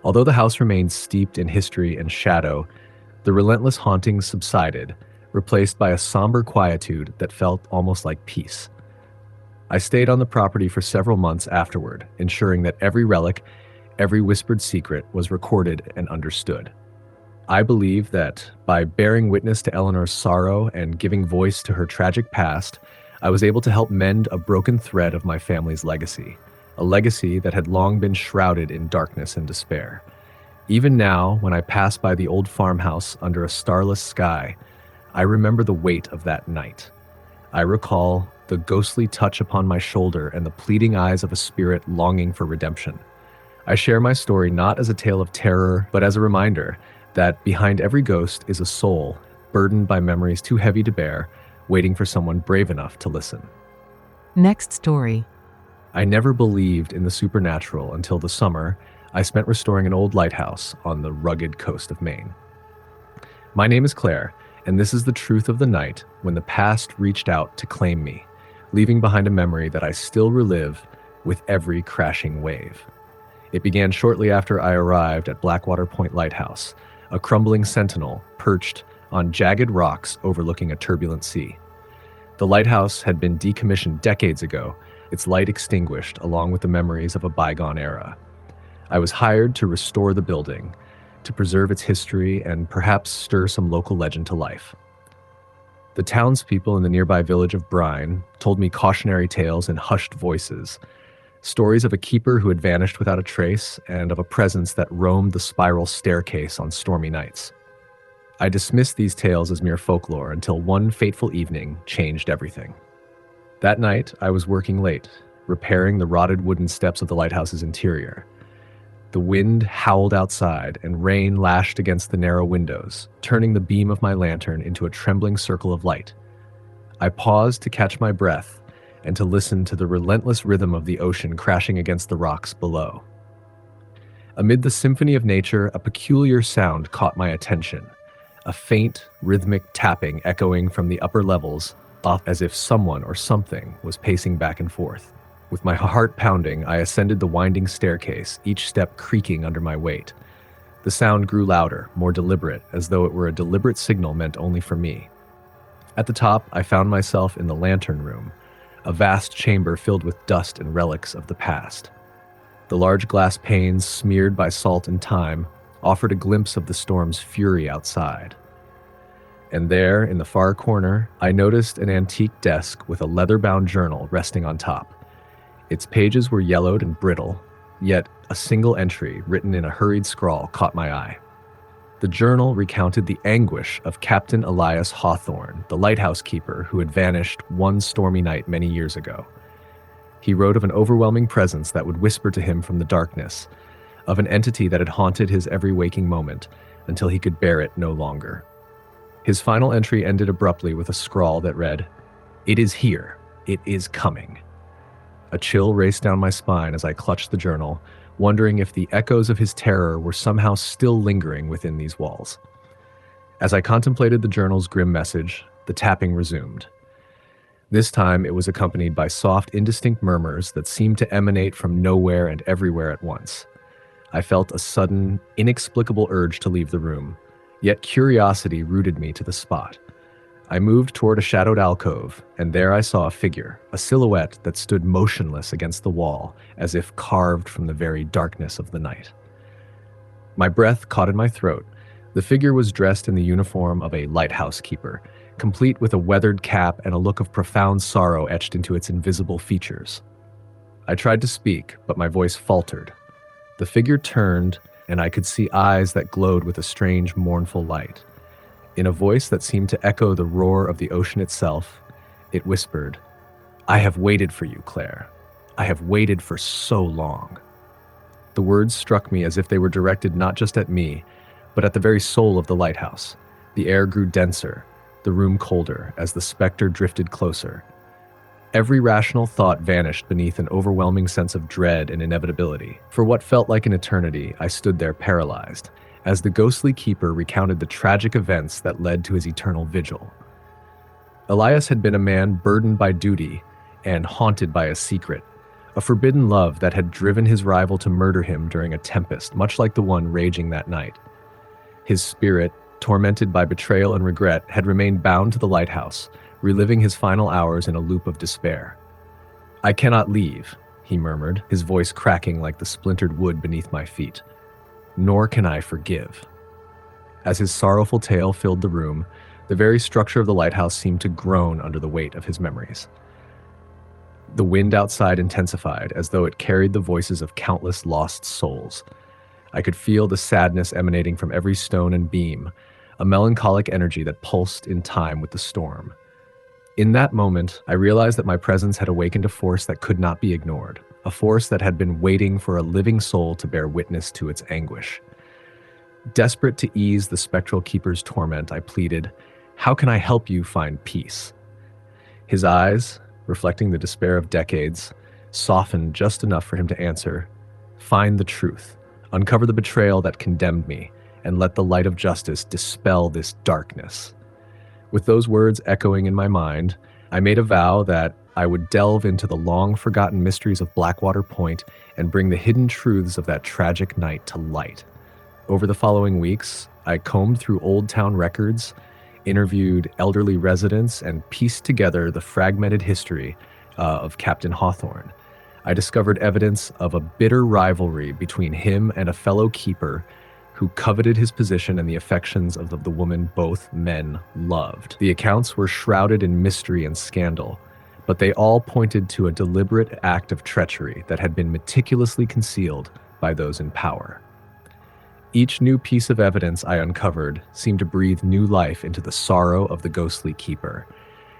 Although the house remained steeped in history and shadow, the relentless hauntings subsided, replaced by a somber quietude that felt almost like peace. I stayed on the property for several months afterward, ensuring that every relic, every whispered secret was recorded and understood. I believe that by bearing witness to Eleanor's sorrow and giving voice to her tragic past, I was able to help mend a broken thread of my family's legacy, a legacy that had long been shrouded in darkness and despair. Even now, when I pass by the old farmhouse under a starless sky, I remember the weight of that night. I recall the ghostly touch upon my shoulder and the pleading eyes of a spirit longing for redemption. I share my story not as a tale of terror, but as a reminder that behind every ghost is a soul burdened by memories too heavy to bear, waiting for someone brave enough to listen. Next story. I never believed in the supernatural until the summer I spent restoring an old lighthouse on the rugged coast of Maine. My name is Claire, and this is the truth of the night when the past reached out to claim me, leaving behind a memory that I still relive with every crashing wave. It began shortly after I arrived at Blackwater Point Lighthouse, a crumbling sentinel perched on jagged rocks overlooking a turbulent sea. The lighthouse had been decommissioned decades ago, its light extinguished along with the memories of a bygone era. I was hired to restore the building, to preserve its history and perhaps stir some local legend to life. The townspeople in the nearby village of Brine told me cautionary tales in hushed voices, stories of a keeper who had vanished without a trace and of a presence that roamed the spiral staircase on stormy nights. I dismissed these tales as mere folklore until one fateful evening changed everything. That night, I was working late, repairing the rotted wooden steps of the lighthouse's interior. The wind howled outside and rain lashed against the narrow windows, turning the beam of my lantern into a trembling circle of light. I paused to catch my breath and to listen to the relentless rhythm of the ocean crashing against the rocks below. Amid the symphony of nature, a peculiar sound caught my attention, a faint, rhythmic tapping echoing from the upper levels, off as if someone or something was pacing back and forth. With my heart pounding, I ascended the winding staircase, each step creaking under my weight. The sound grew louder, more deliberate, as though it were a deliberate signal meant only for me. At the top, I found myself in the lantern room, a vast chamber filled with dust and relics of the past. The large glass panes, smeared by salt and time, offered a glimpse of the storm's fury outside. And there, in the far corner, I noticed an antique desk with a leather-bound journal resting on top. Its pages were yellowed and brittle, yet a single entry written in a hurried scrawl caught my eye. The journal recounted the anguish of Captain Elias Hawthorne, the lighthouse keeper who had vanished one stormy night many years ago. He wrote of an overwhelming presence that would whisper to him from the darkness, of an entity that had haunted his every waking moment until he could bear it no longer. His final entry ended abruptly with a scrawl that read, "It is here. It is coming." A chill raced down my spine as I clutched the journal, wondering if the echoes of his terror were somehow still lingering within these walls. As I contemplated the journal's grim message, the tapping resumed. This time it was accompanied by soft, indistinct murmurs that seemed to emanate from nowhere and everywhere at once. I felt a sudden, inexplicable urge to leave the room, yet curiosity rooted me to the spot. I moved toward a shadowed alcove, and there I saw a figure, a silhouette that stood motionless against the wall, as if carved from the very darkness of the night. My breath caught in my throat. The figure was dressed in the uniform of a lighthouse keeper, complete with a weathered cap and a look of profound sorrow etched into its invisible features. I tried to speak, but my voice faltered. The figure turned, and I could see eyes that glowed with a strange, mournful light. In a voice that seemed to echo the roar of the ocean itself, it whispered, "I have waited for you, Claire. I have waited for so long." The words struck me as if they were directed not just at me, but at the very soul of the lighthouse. The air grew denser, the room colder, as the specter drifted closer. Every rational thought vanished beneath an overwhelming sense of dread and inevitability. For what felt like an eternity, I stood there paralyzed, as the ghostly keeper recounted the tragic events that led to his eternal vigil. Elias had been a man burdened by duty and haunted by a secret, a forbidden love that had driven his rival to murder him during a tempest, much like the one raging that night. His spirit, tormented by betrayal and regret, had remained bound to the lighthouse, reliving his final hours in a loop of despair. "I cannot leave," he murmured, his voice cracking like the splintered wood beneath my feet. "Nor can I forgive." As his sorrowful tale filled the room, the very structure of the lighthouse seemed to groan under the weight of his memories. The wind outside intensified, as though it carried the voices of countless lost souls. I could feel the sadness emanating from every stone and beam, a melancholic energy that pulsed in time with the storm. In that moment, I realized that my presence had awakened a force that could not be ignored, a force that had been waiting for a living soul to bear witness to its anguish. Desperate to ease the spectral keeper's torment, I pleaded, "How can I help you find peace?" His eyes, reflecting the despair of decades, softened just enough for him to answer, "Find the truth. uncover the betrayal that condemned me, and let the light of justice dispel this darkness. With those words echoing in my mind, I made a vow that I would delve into the long-forgotten mysteries of Blackwater Point and bring the hidden truths of that tragic night to light. Over the following weeks, I combed through Old Town records, interviewed elderly residents, and pieced together the fragmented history of Captain Hawthorne. I discovered evidence of a bitter rivalry between him and a fellow keeper who coveted his position and the affections of the woman both men loved. The accounts were shrouded in mystery and scandal, but they all pointed to a deliberate act of treachery that had been meticulously concealed by those in power. Each new piece of evidence I uncovered seemed to breathe new life into the sorrow of the ghostly keeper,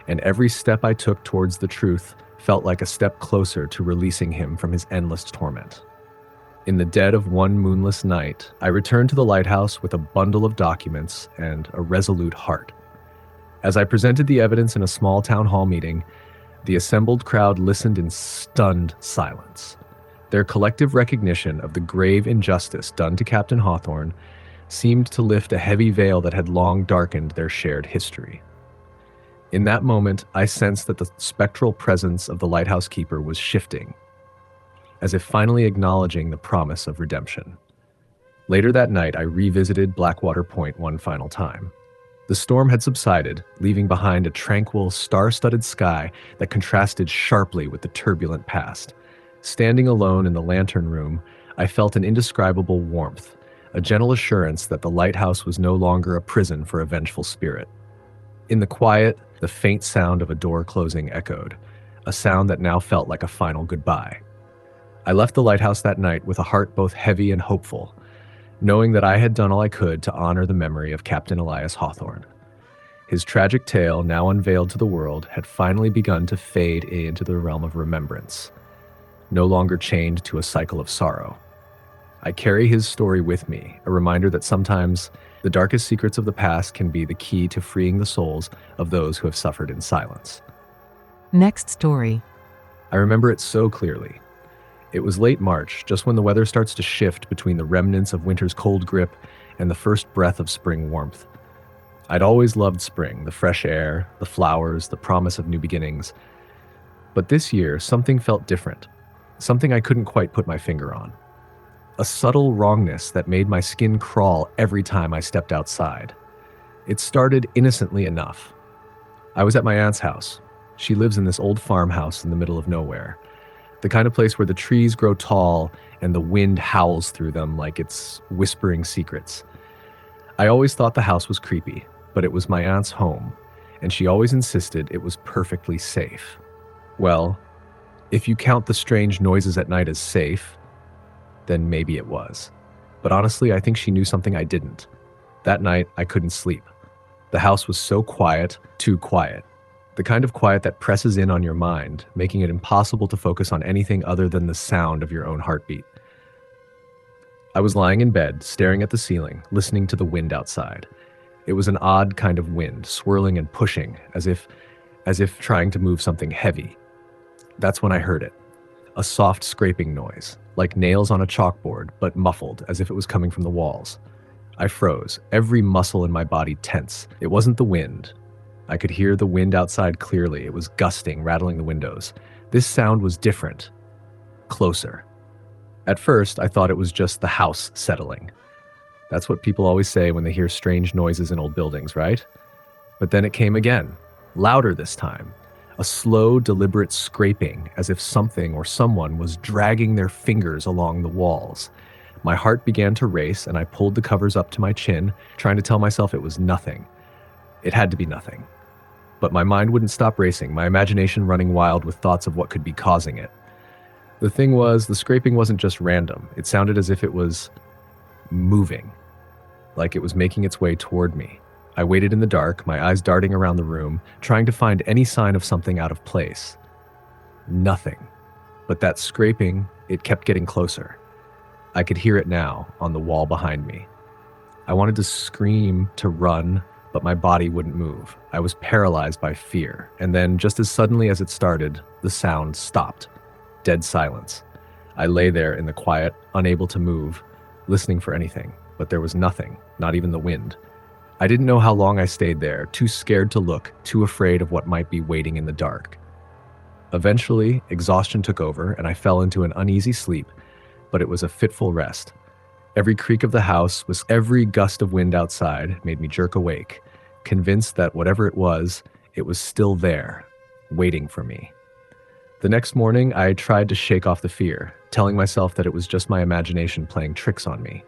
and every step I took towards the truth felt like a step closer to releasing him from his endless torment. In the dead of one moonless night, I returned to the lighthouse with a bundle of documents and a resolute heart. As I presented the evidence in a small town hall meeting, the assembled crowd listened in stunned silence. Their collective recognition of the grave injustice done to Captain Hawthorne seemed to lift a heavy veil that had long darkened their shared history. In that moment, I sensed that the spectral presence of the lighthouse keeper was shifting, as if finally acknowledging the promise of redemption. Later that night, I revisited Blackwater Point one final time. The storm had subsided, leaving behind a tranquil, star-studded sky that contrasted sharply with the turbulent past. Standing alone in the lantern room, I felt an indescribable warmth, a gentle assurance that the lighthouse was no longer a prison for a vengeful spirit. In the quiet, the faint sound of a door closing echoed, a sound that now felt like a final goodbye. I left the lighthouse that night with a heart both heavy and hopeful, knowing that I had done all I could to honor the memory of Captain Elias Hawthorne. His tragic tale, now unveiled to the world, had finally begun to fade into the realm of remembrance, no longer chained to a cycle of sorrow. I carry his story with me, a reminder that sometimes the darkest secrets of the past can be the key to freeing the souls of those who have suffered in silence. Next story. I remember it so clearly. It was late March, just when the weather starts to shift between the remnants of winter's cold grip and the first breath of spring warmth. I'd always loved spring, the fresh air, the flowers, the promise of new beginnings. But this year, something felt different, something I couldn't quite put my finger on. A subtle wrongness that made my skin crawl every time I stepped outside. It started innocently enough. I was at my aunt's house. She lives in this old farmhouse in the middle of nowhere. The kind of place where the trees grow tall and the wind howls through them like it's whispering secrets. I always thought the house was creepy, but it was my aunt's home, and she always insisted it was perfectly safe. Well, if you count the strange noises at night as safe, then maybe it was. But honestly, I think she knew something I didn't. That night, I couldn't sleep. The house was so quiet, too quiet. The kind of quiet that presses in on your mind, making it impossible to focus on anything other than the sound of your own heartbeat. I was lying in bed, staring at the ceiling, listening to the wind outside. It was an odd kind of wind, swirling and pushing, as if trying to move something heavy. That's when I heard it. A soft scraping noise, like nails on a chalkboard, but muffled, as if it was coming from the walls. I froze, every muscle in my body tense. It wasn't the wind. I could hear the wind outside clearly. It was gusting, rattling the windows. This sound was different, closer. At first, I thought it was just the house settling. That's what people always say when they hear strange noises in old buildings, right? But then it came again, louder this time. A slow, deliberate scraping, as if something or someone was dragging their fingers along the walls. My heart began to race, and I pulled the covers up to my chin, trying to tell myself it was nothing. It had to be nothing. But my mind wouldn't stop racing, my imagination running wild with thoughts of what could be causing it. The thing was, the scraping wasn't just random. It sounded as if it was moving, like it was making its way toward me. I waited in the dark, my eyes darting around the room, trying to find any sign of something out of place. Nothing. But that scraping, it kept getting closer. I could hear it now, on the wall behind me. I wanted to scream, to run, but my body wouldn't move. I was paralyzed by fear, and then, just as suddenly as it started, the sound stopped. Dead silence. I lay there in the quiet, unable to move, listening for anything, but there was nothing, not even the wind. I didn't know how long I stayed there, too scared to look, too afraid of what might be waiting in the dark. Eventually, exhaustion took over, and I fell into an uneasy sleep, but it was a fitful rest. Every creak of the house, every gust of wind outside, made me jerk awake, convinced that whatever it was still there, waiting for me. The next morning, I tried to shake off the fear, telling myself that it was just my imagination playing tricks on me.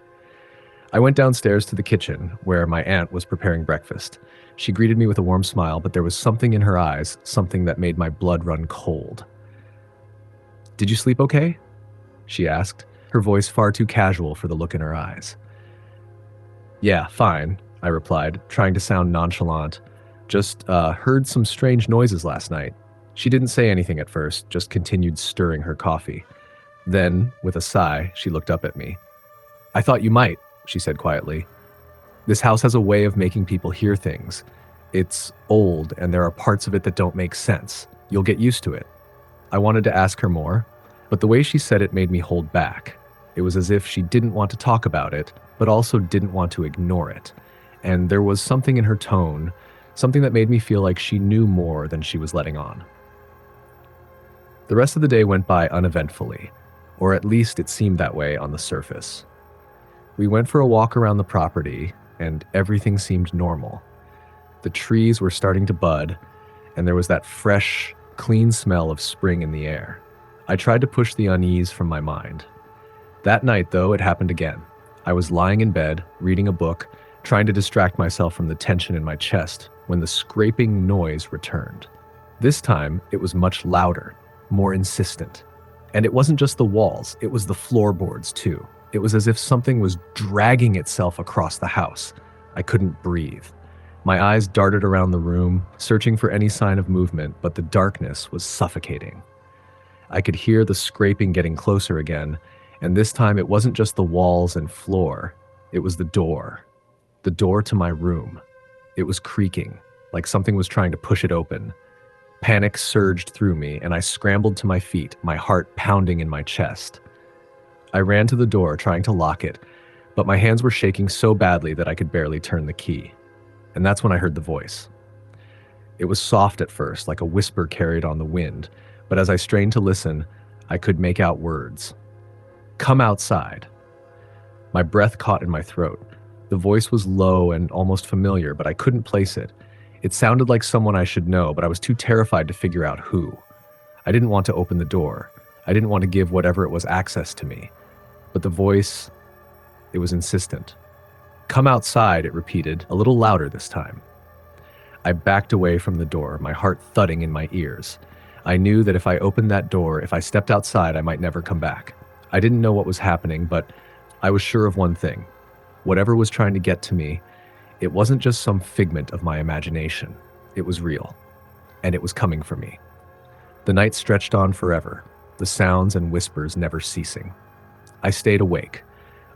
I went downstairs to the kitchen, where my aunt was preparing breakfast. She greeted me with a warm smile, but there was something in her eyes, something that made my blood run cold. "Did you sleep okay?" she asked, her voice far too casual for the look in her eyes. "Yeah, fine," I replied, trying to sound nonchalant. "Just heard some strange noises last night." She didn't say anything at first, just continued stirring her coffee. Then, with a sigh, she looked up at me. "I thought you might," she said quietly. "This house has a way of making people hear things. It's old, and there are parts of it that don't make sense. You'll get used to it." I wanted to ask her more, but the way she said it made me hold back. It was as if she didn't want to talk about it, but also didn't want to ignore it. And there was something in her tone, something that made me feel like she knew more than she was letting on. The rest of the day went by uneventfully, or at least it seemed that way on the surface. We went for a walk around the property, and everything seemed normal. The trees were starting to bud, and there was that fresh, clean smell of spring in the air. I tried to push the unease from my mind. That night, though, it happened again. I was lying in bed, reading a book, trying to distract myself from the tension in my chest, when the scraping noise returned. This time, it was much louder, more insistent. And it wasn't just the walls, it was the floorboards, too. It was as if something was dragging itself across the house. I couldn't breathe. My eyes darted around the room, searching for any sign of movement, but the darkness was suffocating. I could hear the scraping getting closer again, and this time it wasn't just the walls and floor, it was the door to my room. It was creaking, like something was trying to push it open. Panic surged through me, and I scrambled to my feet, my heart pounding in my chest. I ran to the door, trying to lock it, but my hands were shaking so badly that I could barely turn the key. And that's when I heard the voice. It was soft at first, like a whisper carried on the wind, but as I strained to listen, I could make out words. "Come outside." My breath caught in my throat. The voice was low and almost familiar, but I couldn't place it. It sounded like someone I should know, but I was too terrified to figure out who. I didn't want to open the door. I didn't want to give whatever it was access to me. But the voice, it was insistent. "Come outside," it repeated, a little louder this time. I backed away from the door, my heart thudding in my ears. I knew that if I opened that door, if I stepped outside, I might never come back. I didn't know what was happening, but I was sure of one thing. Whatever was trying to get to me, it wasn't just some figment of my imagination. It was real, and it was coming for me. The night stretched on forever, the sounds and whispers never ceasing. I stayed awake,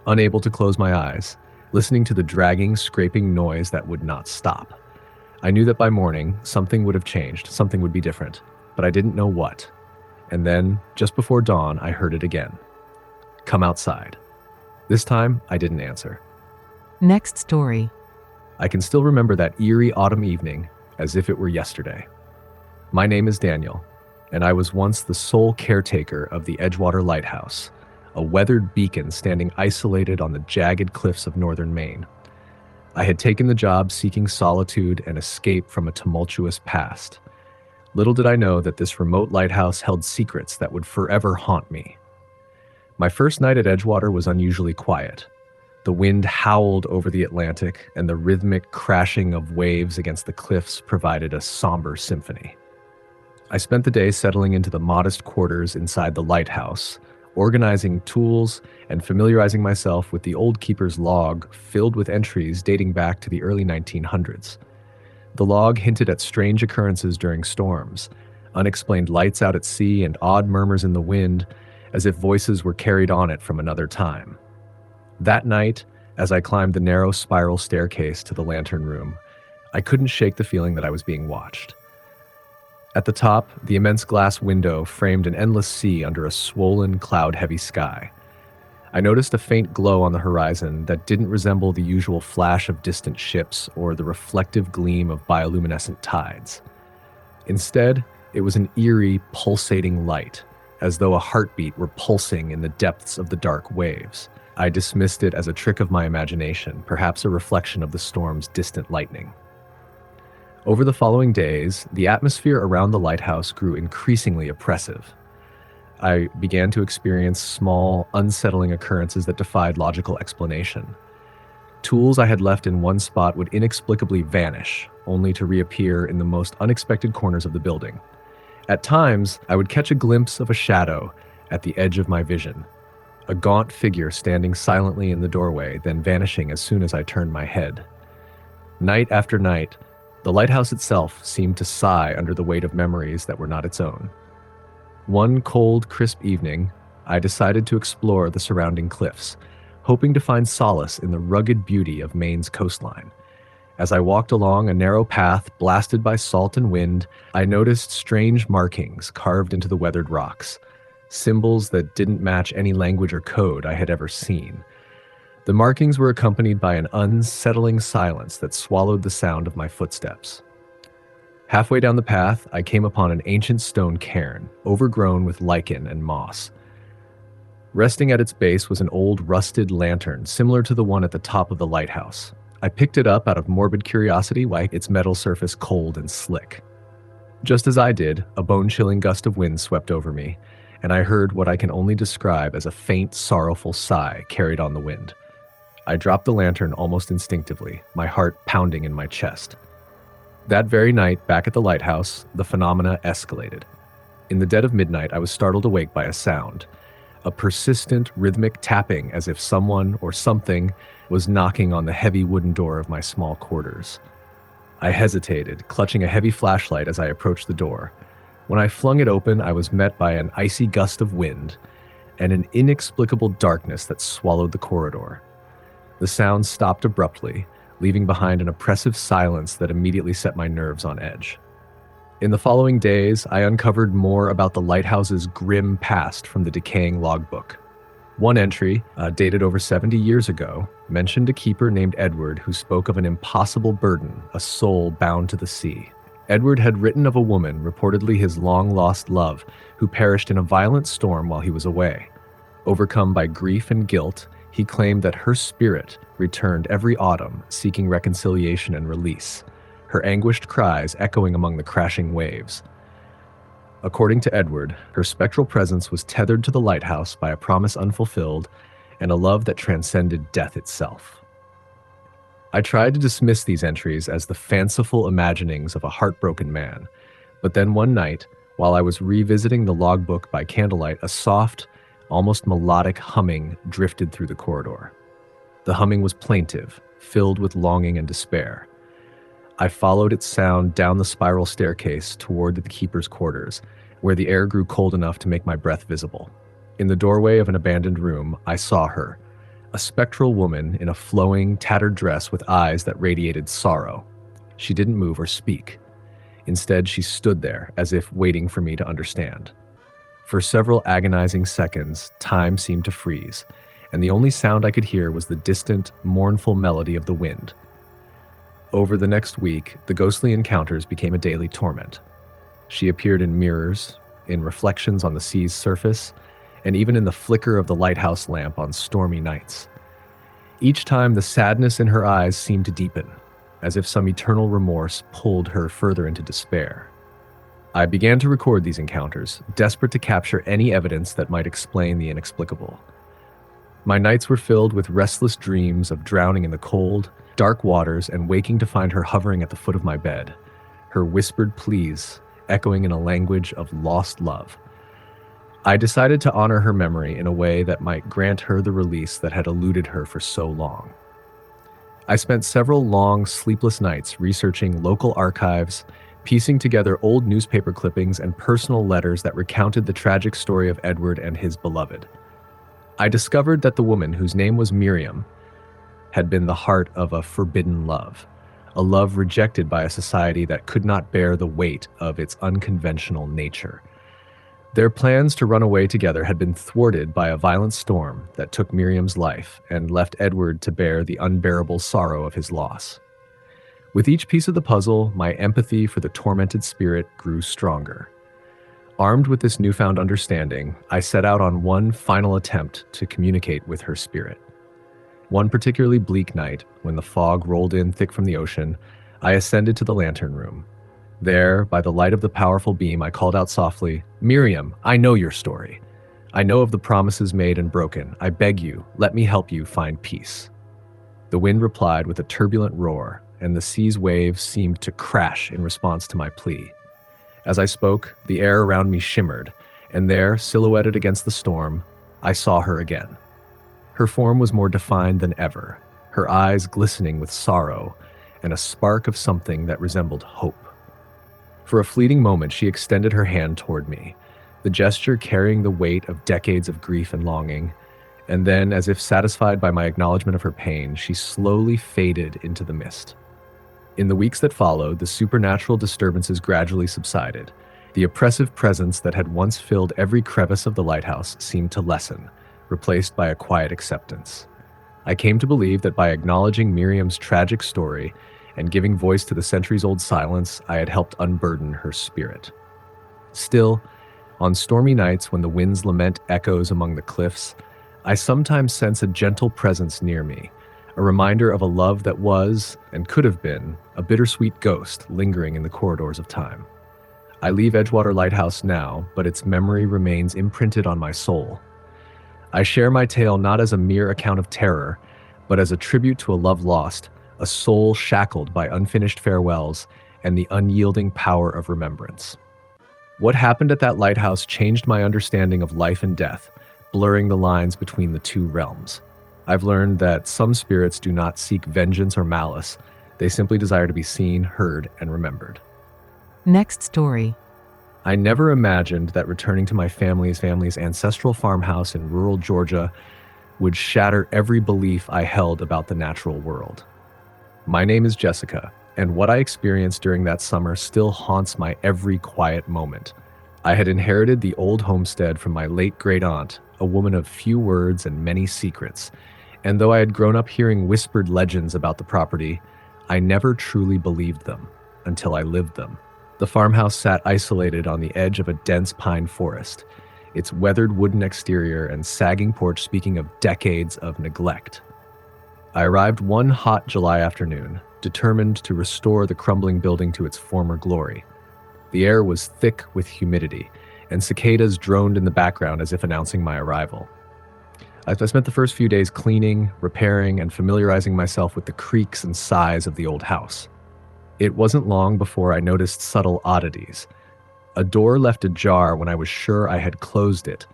unable to close my eyes, listening to the dragging, scraping noise that would not stop. I knew that by morning, something would have changed, something would be different, but I didn't know what. And then, just before dawn, I heard it again. "Come outside." This time, I didn't answer. Next story. I can still remember that eerie autumn evening as if it were yesterday. My name is Daniel, and I was once the sole caretaker of the Edgewater Lighthouse, a weathered beacon standing isolated on the jagged cliffs of northern Maine. I had taken the job seeking solitude and escape from a tumultuous past. Little did I know that this remote lighthouse held secrets that would forever haunt me. My first night at Edgewater was unusually quiet. The wind howled over the Atlantic, and the rhythmic crashing of waves against the cliffs provided a somber symphony. I spent the day settling into the modest quarters inside the lighthouse, organizing tools and familiarizing myself with the old keeper's log filled with entries dating back to the early 1900s. The log hinted at strange occurrences during storms, unexplained lights out at sea and odd murmurs in the wind, as if voices were carried on it from another time. That night, as I climbed the narrow spiral staircase to the lantern room, I couldn't shake the feeling that I was being watched. At the top, the immense glass window framed an endless sea under a swollen, cloud-heavy sky. I noticed a faint glow on the horizon that didn't resemble the usual flash of distant ships or the reflective gleam of bioluminescent tides. Instead, it was an eerie, pulsating light, as though a heartbeat were pulsing in the depths of the dark waves. I dismissed it as a trick of my imagination, perhaps a reflection of the storm's distant lightning. Over the following days, the atmosphere around the lighthouse grew increasingly oppressive. I began to experience small, unsettling occurrences that defied logical explanation. Tools I had left in one spot would inexplicably vanish, only to reappear in the most unexpected corners of the building. At times, I would catch a glimpse of a shadow at the edge of my vision, a gaunt figure standing silently in the doorway, then vanishing as soon as I turned my head. Night after night, the lighthouse itself seemed to sigh under the weight of memories that were not its own. One cold, crisp evening, I decided to explore the surrounding cliffs, hoping to find solace in the rugged beauty of Maine's coastline. As I walked along a narrow path blasted by salt and wind, I noticed strange markings carved into the weathered rocks, symbols that didn't match any language or code I had ever seen. The markings were accompanied by an unsettling silence that swallowed the sound of my footsteps. Halfway down the path, I came upon an ancient stone cairn, overgrown with lichen and moss. Resting at its base was an old rusted lantern, similar to the one at the top of the lighthouse. I picked it up out of morbid curiosity, why its metal surface cold and slick. Just as I did, a bone-chilling gust of wind swept over me, and I heard what I can only describe as a faint, sorrowful sigh carried on the wind. I dropped the lantern almost instinctively, my heart pounding in my chest. That very night, back at the lighthouse, the phenomena escalated. In the dead of midnight, I was startled awake by a sound, a persistent, rhythmic tapping as if someone or something was knocking on the heavy wooden door of my small quarters. I hesitated, clutching a heavy flashlight as I approached the door. When I flung it open, I was met by an icy gust of wind and an inexplicable darkness that swallowed the corridor. The sound stopped abruptly, leaving behind an oppressive silence that immediately set my nerves on edge. In the following days, I uncovered more about the lighthouse's grim past from the decaying logbook. One entry, dated over 70 years ago, mentioned a keeper named Edward who spoke of an impossible burden, a soul bound to the sea. Edward had written of a woman, reportedly his long-lost love, who perished in a violent storm while he was away. Overcome by grief and guilt, he claimed that her spirit returned every autumn, seeking reconciliation and release, her anguished cries echoing among the crashing waves. According to Edward, her spectral presence was tethered to the lighthouse by a promise unfulfilled and a love that transcended death itself. I tried to dismiss these entries as the fanciful imaginings of a heartbroken man, but then one night, while I was revisiting the logbook by candlelight, a soft, almost melodic humming drifted through the corridor. The humming was plaintive, filled with longing and despair. I followed its sound down the spiral staircase toward the keeper's quarters, where the air grew cold enough to make my breath visible. In the doorway of an abandoned room, I saw her, a spectral woman in a flowing, tattered dress with eyes that radiated sorrow. She didn't move or speak. Instead, she stood there, as if waiting for me to understand. For several agonizing seconds, time seemed to freeze, and the only sound I could hear was the distant, mournful melody of the wind. Over the next week, the ghostly encounters became a daily torment. She appeared in mirrors, in reflections on the sea's surface, and even in the flicker of the lighthouse lamp on stormy nights. Each time, the sadness in her eyes seemed to deepen, as if some eternal remorse pulled her further into despair. I began to record these encounters, desperate to capture any evidence that might explain the inexplicable. My nights were filled with restless dreams of drowning in the cold, dark waters and waking to find her hovering at the foot of my bed, her whispered pleas echoing in a language of lost love. I decided to honor her memory in a way that might grant her the release that had eluded her for so long. I spent several long, sleepless nights researching local archives, piecing together old newspaper clippings and personal letters that recounted the tragic story of Edward and his beloved. I discovered that the woman, whose name was Miriam, had been the heart of a forbidden love, a love rejected by a society that could not bear the weight of its unconventional nature. Their plans to run away together had been thwarted by a violent storm that took Miriam's life and left Edward to bear the unbearable sorrow of his loss. With each piece of the puzzle, my empathy for the tormented spirit grew stronger. Armed with this newfound understanding, I set out on one final attempt to communicate with her spirit. One particularly bleak night, when the fog rolled in thick from the ocean, I ascended to the lantern room. There, by the light of the powerful beam, I called out softly, "Miriam, I know your story. I know of the promises made and broken. I beg you, let me help you find peace." The wind replied with a turbulent roar, and the sea's waves seemed to crash in response to my plea. As I spoke, the air around me shimmered, and there, silhouetted against the storm, I saw her again. Her form was more defined than ever, her eyes glistening with sorrow, and a spark of something that resembled hope. For a fleeting moment, she extended her hand toward me, the gesture carrying the weight of decades of grief and longing, and then, as if satisfied by my acknowledgement of her pain, she slowly faded into the mist. In the weeks that followed, the supernatural disturbances gradually subsided. The oppressive presence that had once filled every crevice of the lighthouse seemed to lessen, replaced by a quiet acceptance. I came to believe that by acknowledging Miriam's tragic story and giving voice to the centuries-old silence, I had helped unburden her spirit. Still, on stormy nights when the wind's lament echoes among the cliffs, I sometimes sense a gentle presence near me, a reminder of a love that was, and could have been, a bittersweet ghost lingering in the corridors of time. I leave Edgewater Lighthouse now, but its memory remains imprinted on my soul. I share my tale not as a mere account of terror, but as a tribute to a love lost, a soul shackled by unfinished farewells, and the unyielding power of remembrance. What happened at that lighthouse changed my understanding of life and death, blurring the lines between the two realms. I've learned that some spirits do not seek vengeance or malice. They simply desire to be seen, heard, and remembered. Next story. I never imagined that returning to my family's ancestral farmhouse in rural Georgia would shatter every belief I held about the natural world. My name is Jessica, and what I experienced during that summer still haunts my every quiet moment. I had inherited the old homestead from my late great-aunt, a woman of few words and many secrets, and though I had grown up hearing whispered legends about the property, I never truly believed them until I lived them. The farmhouse sat isolated on the edge of a dense pine forest, its weathered wooden exterior and sagging porch speaking of decades of neglect. I arrived one hot July afternoon, determined to restore the crumbling building to its former glory. The air was thick with humidity, and cicadas droned in the background as if announcing my arrival. I spent the first few days cleaning, repairing, and familiarizing myself with the creaks and sighs of the old house. It wasn't long before I noticed subtle oddities. A door left ajar when I was sure I had closed it,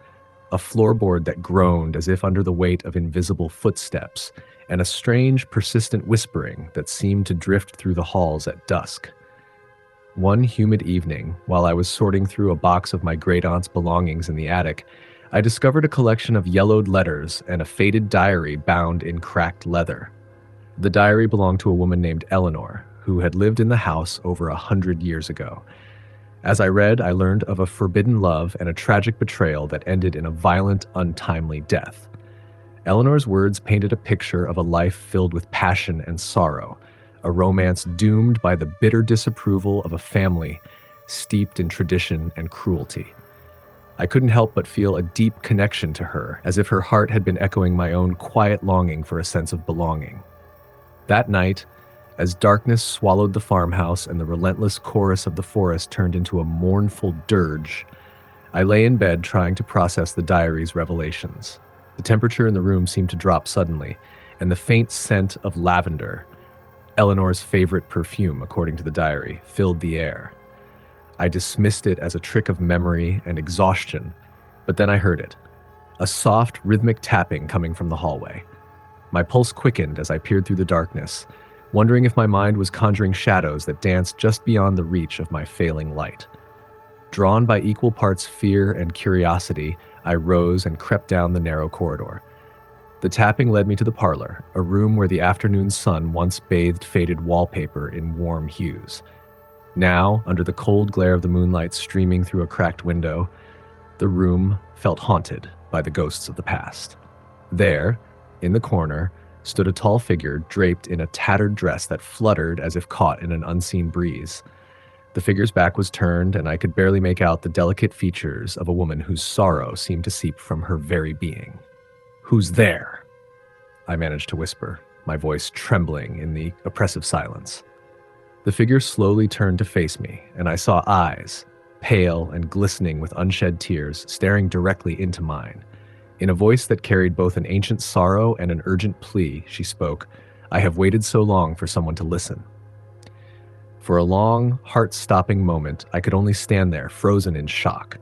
a floorboard that groaned as if under the weight of invisible footsteps, and a strange, persistent whispering that seemed to drift through the halls at dusk. One humid evening, while I was sorting through a box of my great-aunt's belongings in the attic, I discovered a collection of yellowed letters and a faded diary bound in cracked leather. The diary belonged to a woman named Eleanor, who had lived in the house over 100 years ago. As I read, I learned of a forbidden love and a tragic betrayal that ended in a violent, untimely death. Eleanor's words painted a picture of a life filled with passion and sorrow, a romance doomed by the bitter disapproval of a family steeped in tradition and cruelty. I couldn't help but feel a deep connection to her, as if her heart had been echoing my own quiet longing for a sense of belonging. That night, as darkness swallowed the farmhouse and the relentless chorus of the forest turned into a mournful dirge, I lay in bed trying to process the diary's revelations. The temperature in the room seemed to drop suddenly, and the faint scent of lavender, Eleanor's favorite perfume according to the diary, filled the air. I dismissed it as a trick of memory and exhaustion, but then I heard it, a soft, rhythmic tapping coming from the hallway. My pulse quickened as I peered through the darkness, wondering if my mind was conjuring shadows that danced just beyond the reach of my failing light. Drawn by equal parts fear and curiosity, I rose and crept down the narrow corridor. The tapping led me to the parlor, a room where the afternoon sun once bathed faded wallpaper in warm hues. Now, under the cold glare of the moonlight streaming through a cracked window, The room felt haunted by the ghosts of the past. There, in the corner, stood a tall figure draped in a tattered dress that fluttered as if caught in an unseen breeze. The figure's back was turned, and I could barely make out the delicate features of a woman whose sorrow seemed to seep from her very being. "Who's there?" I managed to whisper, my voice trembling in the oppressive silence. The figure slowly turned to face me, and I saw eyes, pale and glistening with unshed tears, staring directly into mine. In a voice that carried both an ancient sorrow and an urgent plea, she spoke, "I have waited so long for someone to listen." For a long, heart-stopping moment, I could only stand there, frozen in shock.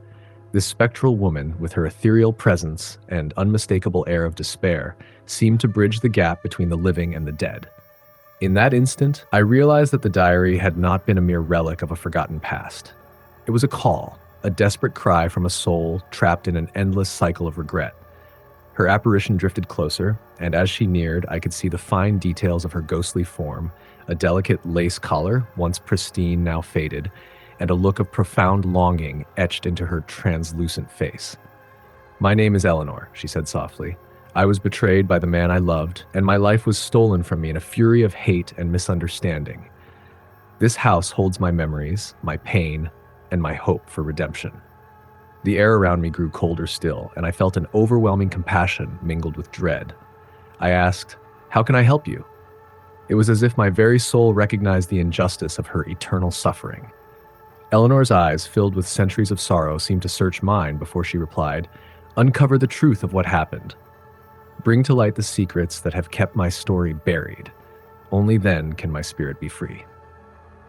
This spectral woman, with her ethereal presence and unmistakable air of despair, seemed to bridge the gap between the living and the dead. In that instant, I realized that the diary had not been a mere relic of a forgotten past. It was a call, a desperate cry from a soul trapped in an endless cycle of regret. Her apparition drifted closer, and as she neared, I could see the fine details of her ghostly form, a delicate lace collar, once pristine, now faded, and a look of profound longing etched into her translucent face. "My name is Eleanor," she said softly. "I was betrayed by the man I loved, and my life was stolen from me in a fury of hate and misunderstanding. This house holds my memories, my pain, and my hope for redemption." The air around me grew colder still, and I felt an overwhelming compassion mingled with dread. I asked, "How can I help you?" It was as if my very soul recognized the injustice of her eternal suffering. Eleanor's eyes, filled with centuries of sorrow, seemed to search mine before she replied, "Uncover the truth of what happened. Bring to light the secrets that have kept my story buried. Only then can my spirit be free."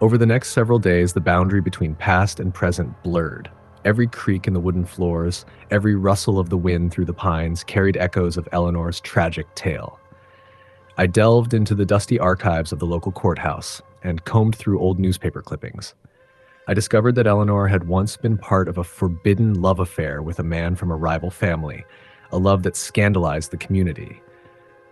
Over the next several days, the boundary between past and present blurred. Every creak in the wooden floors, every rustle of the wind through the pines carried echoes of Eleanor's tragic tale. I delved into the dusty archives of the local courthouse and combed through old newspaper clippings. I discovered that Eleanor had once been part of a forbidden love affair with a man from a rival family, a love that scandalized the community.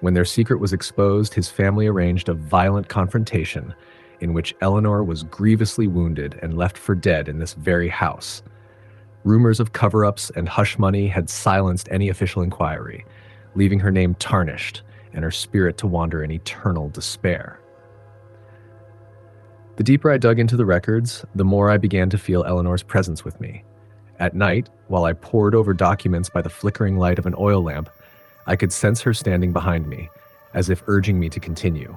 When their secret was exposed, his family arranged a violent confrontation in which Eleanor was grievously wounded and left for dead in this very house. Rumors of cover-ups and hush money had silenced any official inquiry, leaving her name tarnished and her spirit to wander in eternal despair. The deeper I dug into the records, the more I began to feel Eleanor's presence with me. At night, while I pored over documents by the flickering light of an oil lamp, I could sense her standing behind me, as if urging me to continue.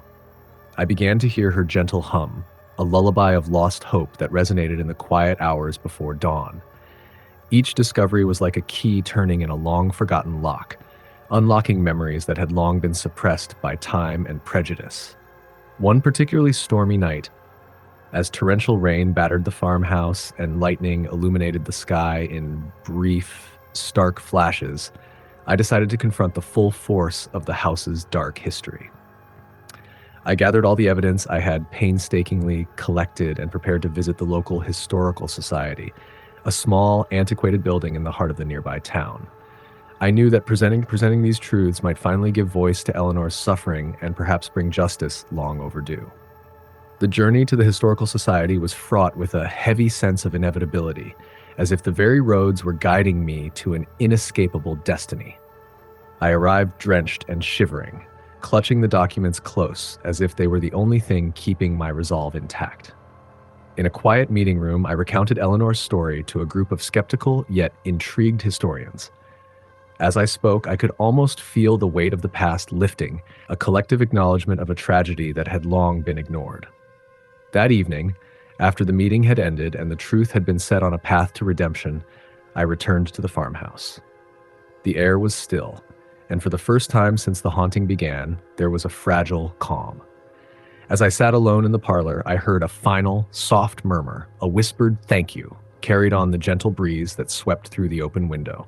I began to hear her gentle hum, a lullaby of lost hope that resonated in the quiet hours before dawn. Each discovery was like a key turning in a long-forgotten lock, unlocking memories that had long been suppressed by time and prejudice. One particularly stormy night, as torrential rain battered the farmhouse and lightning illuminated the sky in brief, stark flashes, I decided to confront the full force of the house's dark history. I gathered all the evidence I had painstakingly collected and prepared to visit the local historical society, a small, antiquated building in the heart of the nearby town. I knew that presenting these truths might finally give voice to Eleanor's suffering and perhaps bring justice long overdue. The journey to the historical society was fraught with a heavy sense of inevitability, as if the very roads were guiding me to an inescapable destiny. I arrived drenched and shivering, clutching the documents close as if they were the only thing keeping my resolve intact. In a quiet meeting room, I recounted Eleanor's story to a group of skeptical yet intrigued historians. As I spoke, I could almost feel the weight of the past lifting, a collective acknowledgement of a tragedy that had long been ignored. That evening, after the meeting had ended and the truth had been set on a path to redemption, I returned to the farmhouse. The air was still, and for the first time since the haunting began, there was a fragile calm. As I sat alone in the parlor, I heard a final, soft murmur, a whispered thank you, carried on the gentle breeze that swept through the open window.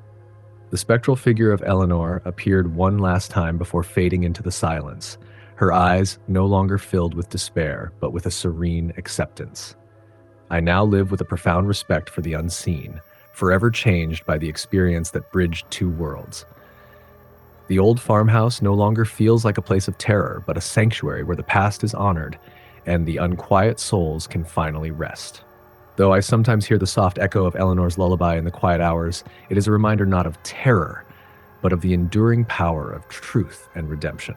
The spectral figure of Eleanor appeared one last time before fading into the silence, her eyes no longer filled with despair, but with a serene acceptance. I now live with a profound respect for the unseen, forever changed by the experience that bridged two worlds. The old farmhouse no longer feels like a place of terror, but a sanctuary where the past is honored and the unquiet souls can finally rest. Though I sometimes hear the soft echo of Eleanor's lullaby in the quiet hours, it is a reminder not of terror, but of the enduring power of truth and redemption.